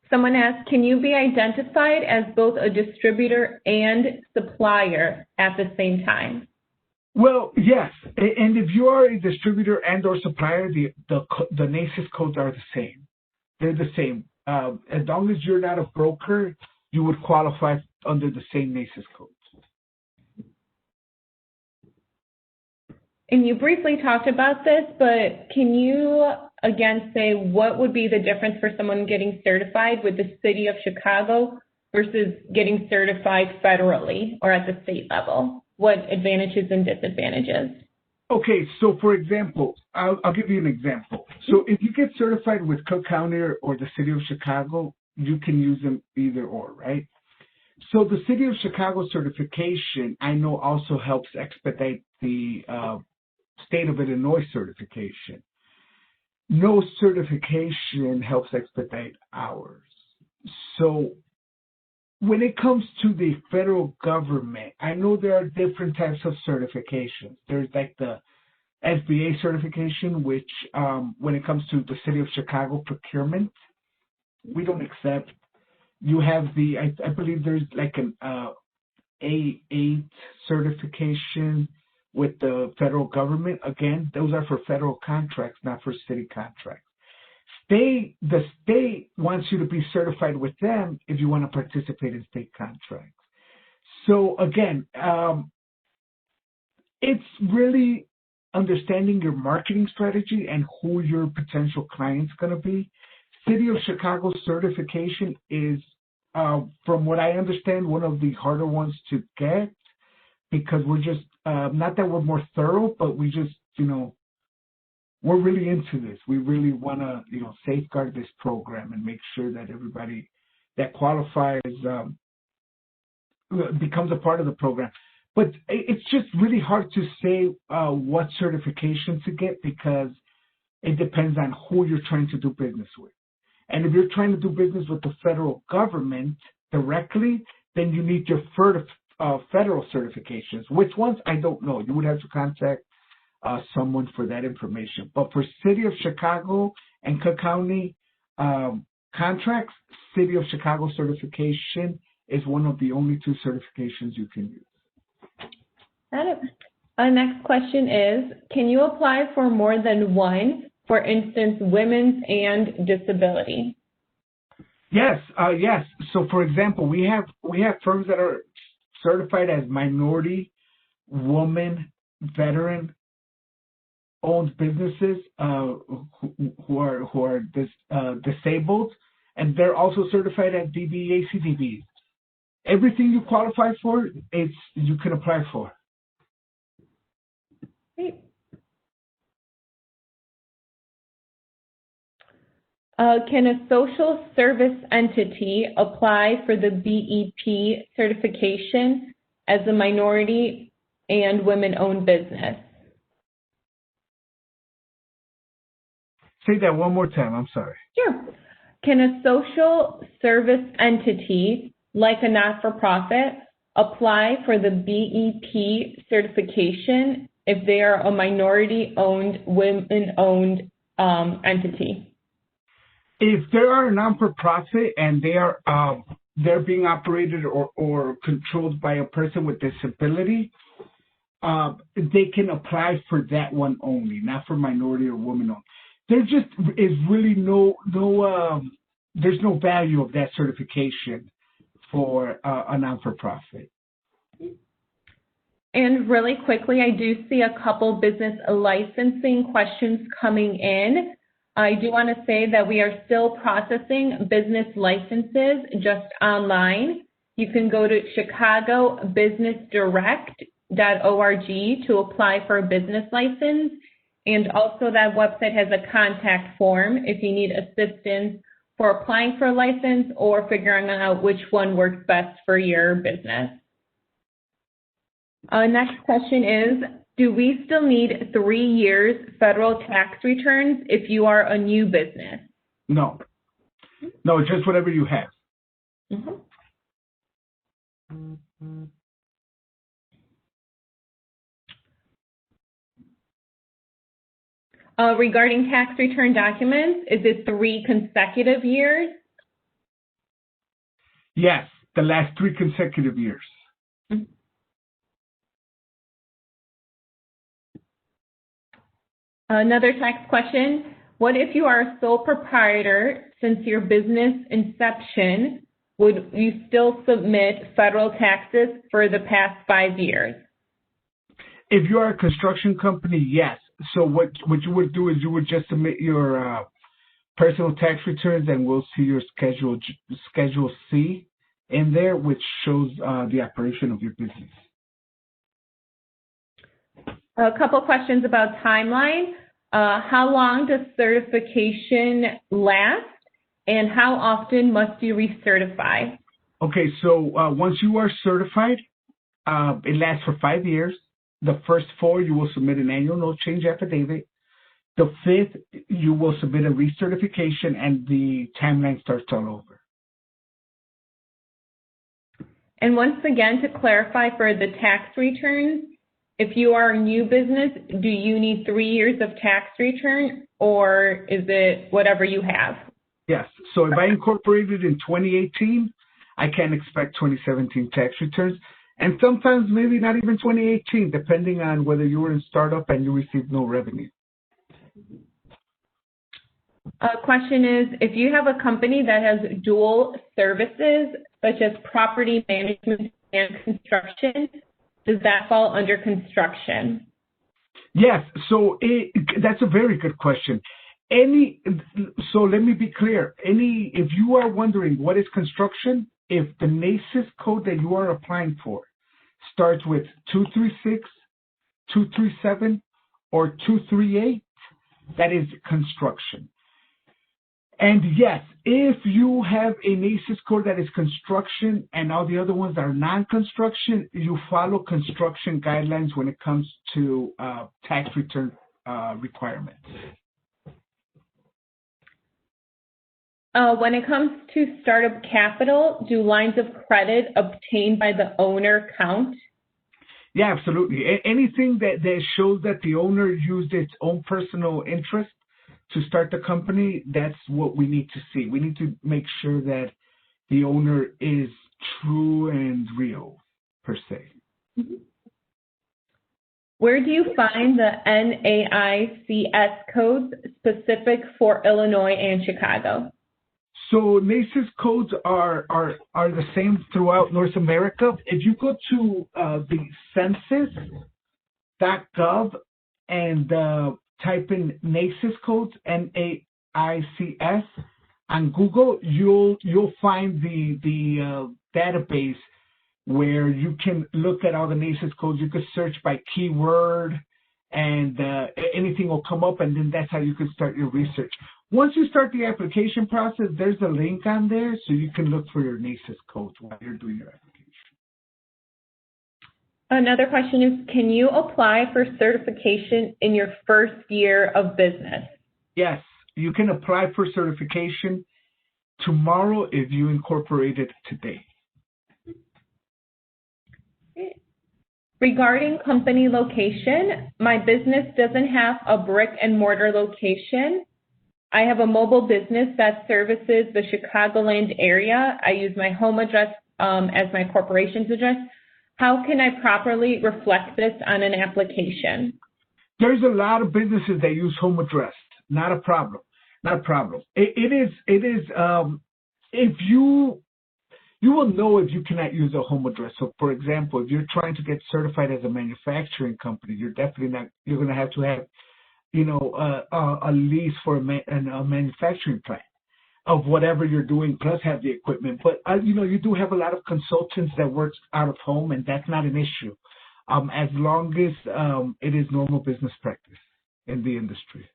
Someone asked, can you be identified as both a distributor and supplier at the same time? Well, yes, and if you are a distributor and or supplier, the NACES codes are the same. They're the same. As long as you're not a broker, you would qualify under the same NACES codes. And you briefly talked about this, but can you again say what would be the difference for someone getting certified with the city of Chicago versus getting certified federally or at the state level? What advantages and disadvantages? Okay, so for example, I'll give you an example. So if you get certified with Cook County or the city of Chicago, you can use them either or, right? So the city of Chicago certification, I know, also helps expedite the state of Illinois certification. No certification helps expedite ours. So when it comes to the federal government, I know there are different types of certifications. There's like the SBA certification, which when it comes to the city of Chicago procurement, we don't accept. You have the, I believe there's like an A8 certification with the federal government. Again, those are for federal contracts, not for city contracts. The state wants you to be certified with them if you want to participate in state contracts. So again, it's really understanding your marketing strategy and who your potential client's going to be. City of Chicago certification is, from what I understand, one of the harder ones to get, because we're just, not that we're more thorough, but we just, we're really into this. We really want to, safeguard this program and make sure that everybody that qualifies becomes a part of the program. But it's just really hard to say what certification to get, because it depends on who you're trying to do business with. And if you're trying to do business with the federal government directly, then you need your federal certifications. Which ones, I don't know. You would have to contact someone for that information. But for City of Chicago and Cook County contracts, City of Chicago certification is one of the only two certifications you can use. Got it. Our next question is, can you apply for more than one, for instance, women's and disability? Yes, yes. So, for example, we have firms that are certified as minority, woman, veteran owned businesses who are disabled, and they're also certified at DBE, ACDBE. Everything you qualify for, you can apply for. Great. Can a social service entity apply for the BEP certification as a minority and women-owned business? Say that one more time, I'm sorry. Sure. Can a social service entity, like a not-for-profit, apply for the BEP certification if they are a minority-owned, women-owned entity? If they are a non-for-profit and they're being operated or controlled by a person with disability, they can apply for that one only, not for minority or women-owned. There just is really there's no value of that certification for a non-for-profit. And really quickly, I do see a couple business licensing questions coming in. I do want to say that we are still processing business licenses just online. You can go to chicagobusinessdirect.org to apply for a business license. And also that website has a contact form if you need assistance for applying for a license or figuring out which one works best for your business. Next question is, do we still need 3 years federal tax returns if you are a new business? No. No, just whatever you have. Mm-hmm. Regarding tax return documents, is it 3 consecutive years? Yes, the last 3 consecutive years. Mm-hmm. Another tax question, what if you are a sole proprietor since your business inception? Would you still submit federal taxes for the past 5 years? If you are a construction company, yes. So what you would do is you would just submit your personal tax returns, and we'll see your Schedule C in there, which shows the operation of your business. A couple questions about timeline. How long does certification last, and how often must you recertify? Okay, so once you are certified, it lasts for 5 years. The first 4, you will submit an annual no change affidavit. The 5th, you will submit a recertification, and the timeline starts all over. And once again, to clarify for the tax returns, if you are a new business, do you need 3 years of tax return, or is it whatever you have? Yes. So if I incorporated in 2018, I can expect 2017 tax returns. And sometimes maybe not even 2018, depending on whether you were in startup and you received no revenue. Question is, if you have a company that has dual services, such as property management and construction, does that fall under construction? Yes. So that's a very good question. So let me be clear. If you are wondering what is construction, if the NACIS code that you are applying for starts with 236, 237, or 238, that is construction. And yes, if you have a NACIS code that is construction and all the other ones that are non-construction, you follow construction guidelines when it comes to tax return requirements. When it comes to startup capital, do lines of credit obtained by the owner count? Yeah, absolutely. Anything that shows that the owner used its own personal interest to start the company, that's what we need to see. We need to make sure that the owner is true and real, per se. Mm-hmm. Where do you find the NAICS codes specific for Illinois and Chicago? So NAICS codes are the same throughout North America. If you go to the census.gov and type in NAICS codes, NAICS, on Google, you'll find the database where you can look at all the NAICS codes. You could search by keyword, and anything will come up, and then that's how you can start your research. Once you start the application process, there's a link on there, so you can look for your NAICS codes while you're doing your application. Another question is, can you apply for certification in your first year of business? Yes, you can apply for certification tomorrow if you incorporate it today. Regarding company location, my business doesn't have a brick and mortar location. I have a mobile business that services the Chicagoland area. I use my home address as my corporation's address. How can I properly reflect this on an application? There's a lot of businesses that use home address. Not a problem. Not a problem. It is. If you will know if you cannot use a home address. So, for example, if you're trying to get certified as a manufacturing company, you're definitely not. You're going to have, a lease for a manufacturing plant of whatever you're doing, plus have the equipment. But you do have a lot of consultants that work out of home, and that's not an issue, as long as it is normal business practice in the industry.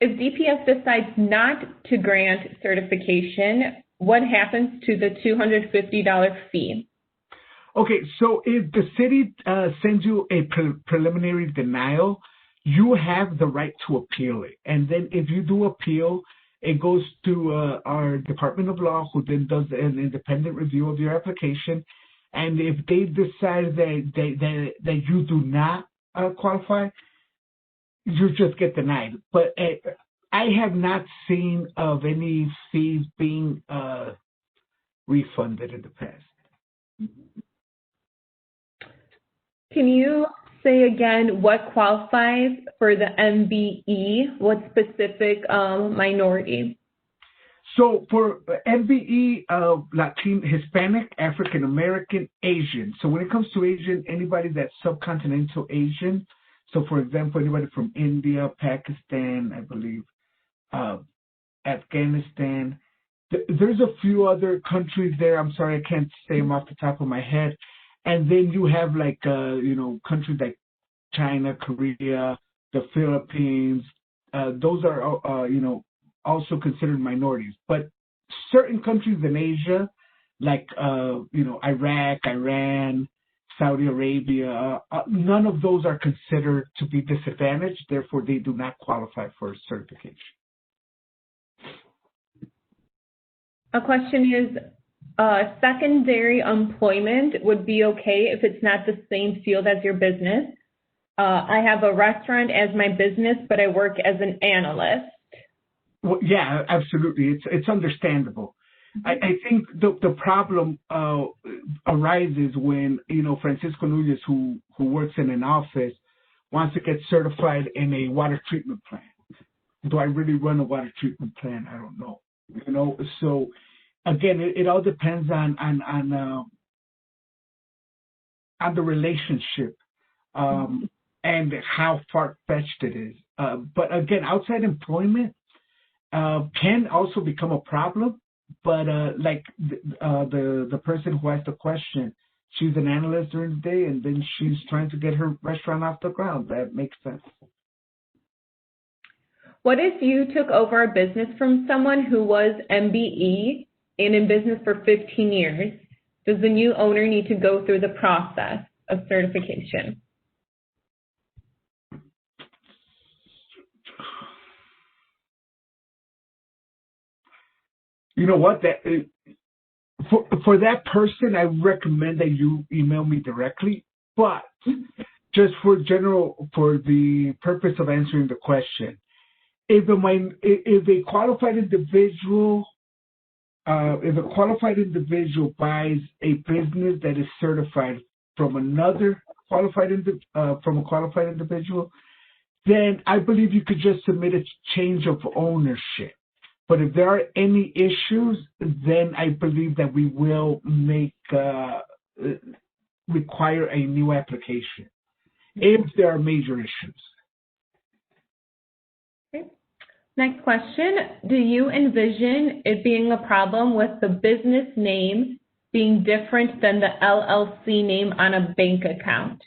If DPS decides not to grant certification, what happens to the $250 fee? Okay, so if the city sends you a preliminary denial, you have the right to appeal it. And then if you do appeal, it goes to our Department of Law, who then does an independent review of your application. And if they decide that you do not qualify, you just get denied. But I have not seen of any fees being refunded in the past. Can you say again what qualifies for the MBE? What specific minority? So for MBE, Latin, Hispanic, African American, Asian. So when it comes to Asian, anybody that's subcontinental Asian. So for example, anybody from India, Pakistan, I believe, Afghanistan. There's a few other countries there. I'm sorry, I can't say them off the top of my head. And then you have countries like China, Korea, the Philippines. Those are also considered minorities. But certain countries in Asia, like Iraq, Iran, Saudi Arabia, none of those are considered to be disadvantaged. Therefore, they do not qualify for certification. A question is, secondary employment would be okay if it's not the same field as your business. I have a restaurant as my business, but I work as an analyst. Well, yeah, absolutely. It's understandable. I think the problem arises when, Francisco Núñez, who works in an office, wants to get certified in a water treatment plant. Do I really run a water treatment plant? I don't know. So again, it all depends on the relationship and how far-fetched it is. But again, outside employment can also become a problem. But like the person who asked the question, she's an analyst during the day, and then she's trying to get her restaurant off the ground. That makes sense. What if you took over a business from someone who was MBE and in business for 15 years? Does the new owner need to go through the process of certification? You know what? For that person, I recommend that you email me directly. But just for the purpose of answering the question, if a qualified individual buys a business that is certified from a qualified individual, then I believe you could just submit a change of ownership. But if there are any issues, then I believe that we will require a new application if there are major issues. Okay. Next question. Do you envision it being a problem with the business name being different than the LLC name on a bank account?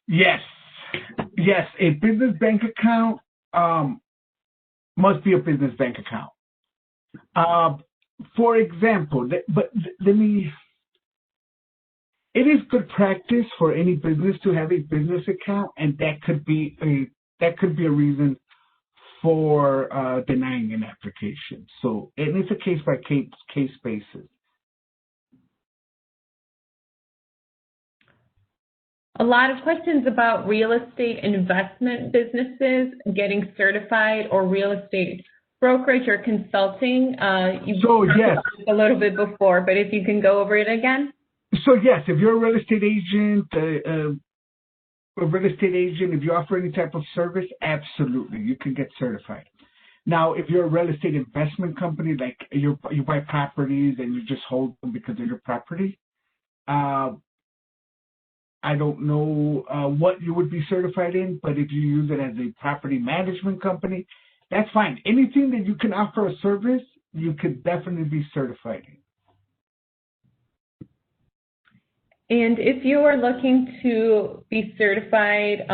Yes. Yes, a business bank account must be a business bank account. For example, it is good practice for any business to have a business account, and that could be a reason for denying an application. So it's a case by case basis. A lot of questions about real estate investment businesses getting certified, or real estate brokerage or consulting. You've talked about it a little bit before, but if you can go over it again. So yes, if you're a real estate agent, if you offer any type of service, absolutely, you can get certified. Now, if you're a real estate investment company, like you buy properties and you just hold them because they're your property, I don't know what you would be certified in, but if you use it as a property management company, that's fine. Anything that you can offer a service, you could definitely be certified in. And if you are looking to be certified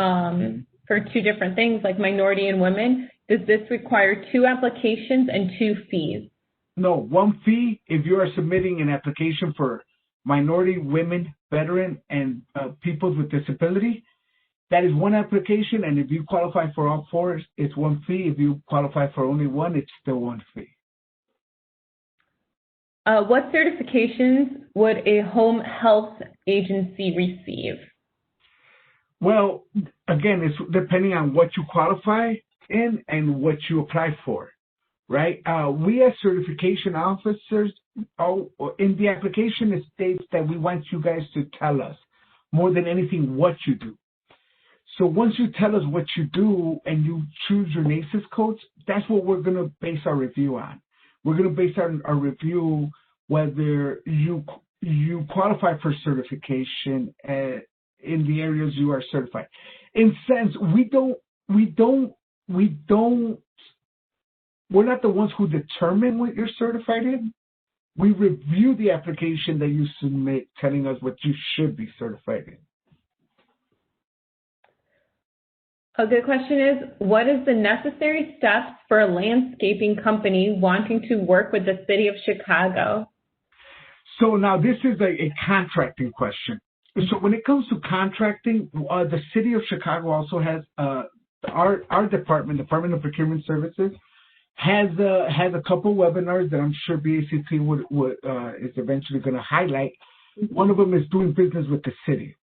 for two different things, like minority and women, does this require 2 applications and 2 fees? No, 1 fee if you are submitting an application for minority, women, veteran, and people with disability. That is 1 application, and if you qualify for all 4, it's 1 fee. If you qualify for only 1, it's still 1 fee. What certifications would a home health agency receive? Well, again, it's depending on what you qualify in and what you apply for, right? We as certification officers, in the application, it states that we want you guys to tell us more than anything what you do. So once you tell us what you do and you choose your NACES codes, that's what we're going to base our review on. We're going to base our review whether you qualify for certification in the areas you are certified. In sense, we're not the ones who determine what you're certified in. We review the application that you submit, telling us what you should be certified in. A good question is, what is the necessary steps for a landscaping company wanting to work with the city of Chicago? So now this is a contracting question. So when it comes to contracting, the city of Chicago also has our department of Procurement Services, has a couple webinars that I'm sure BACP is eventually going to highlight. One of them is doing business with the city.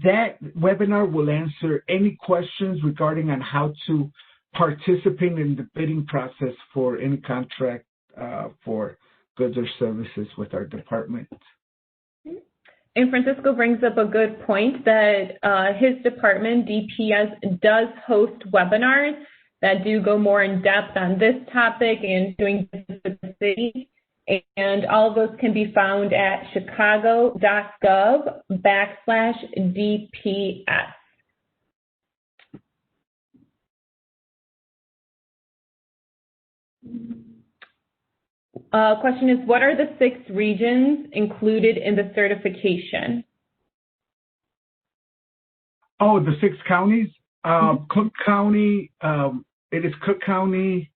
That webinar will answer any questions regarding on how to participate in the bidding process for any contract for goods or services with our department. And Francisco brings up a good point that his department, DPS, does host webinars that do go more in depth on this topic and doing business with the city. And all of those can be found at chicago.gov/DPS. Question is, what are the 6 regions included in the certification? Oh, the 6 counties? Cook County, it is Cook County,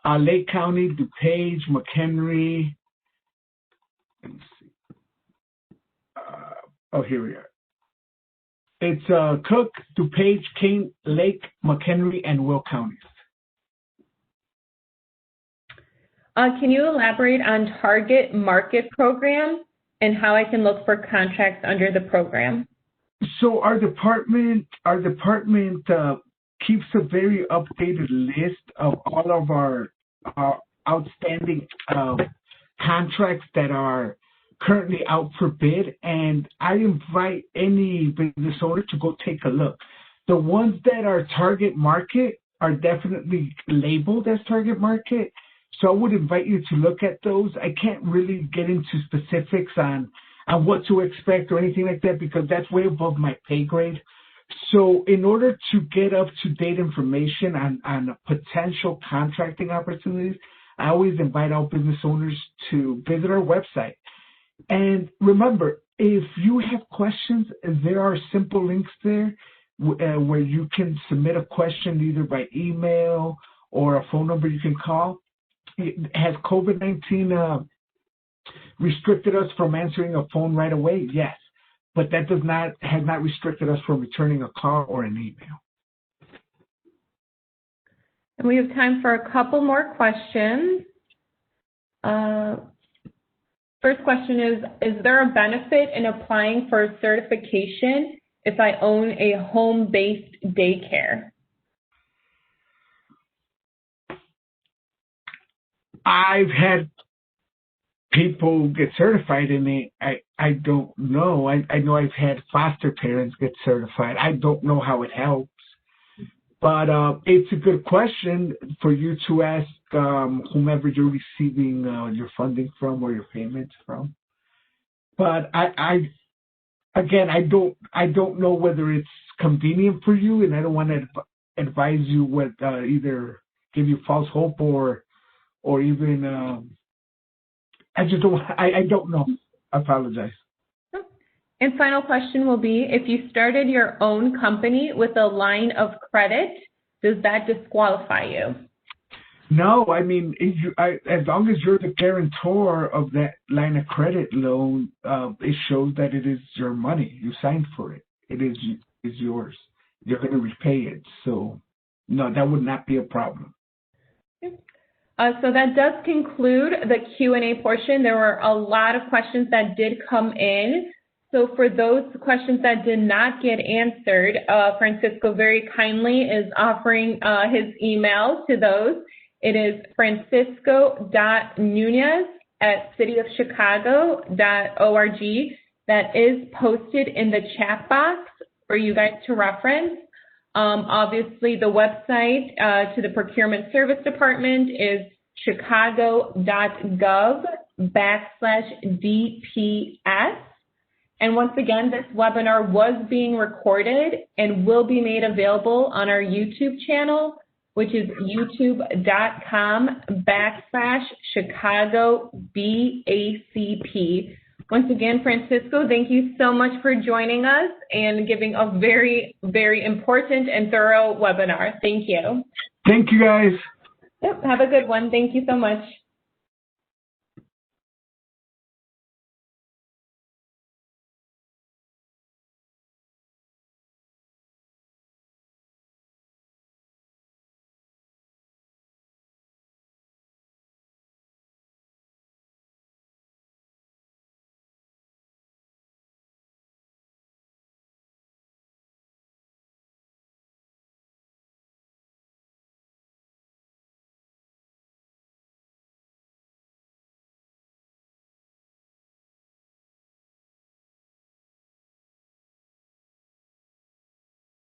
Lake County, DuPage, McHenry. Let me see. Here we are. It's Cook, DuPage, Kane, Lake, McHenry, and Will counties. Can you elaborate on target market program and how I can look for contracts under the program? So our department keeps a very updated list of all of our outstanding contracts that are currently out for bid, and I invite any business owner to go take a look. The ones that are target market are definitely labeled as target market, so I would invite you to look at those. I can't really get into specifics on what to expect or anything like that because that's way above my pay grade. So in order to get up-to-date information on potential contracting opportunities, I always invite our business owners to visit our website. And remember, if you have questions, there are simple links there where you can submit a question either by email or a phone number you can call. Has COVID-19 restricted us from answering a phone right away? Yes, but that has not restricted us from returning a call or an email. And we have time for a couple more questions. First question is there a benefit in applying for a certification if I own a home-based daycare? I've had people get certified in it. I don't know. I know I've had foster parents get certified. I don't know how it helps. But it's a good question for you to ask whomever you're receiving your funding from or your payments from. But I don't know whether it's convenient for you, and I don't want to advise you with either give you false hope or even I don't know. I apologize. And final question will be, if you started your own company with a line of credit, does that disqualify you? No, I mean, as long as you're the guarantor of that line of credit loan, it shows that it is your money. You signed for it. It is yours. You're going to repay it. So, no, that would not be a problem. So that does conclude the Q&A portion. There were a lot of questions that did come in. So for those questions that did not get answered, Francisco very kindly is offering his email to those. It is francisco.nunez@cityofchicago.org. That is posted in the chat box for you guys to reference. Obviously, the website to the Procurement Service Department is chicago.gov/DPS. And once again, this webinar was being recorded and will be made available on our YouTube channel, which is youtube.com/ChicagoBACP. Once again, Francisco, thank you so much for joining us and giving a very, very important and thorough webinar. Thank you. Thank you, guys. Yep, have a good one. Thank you so much.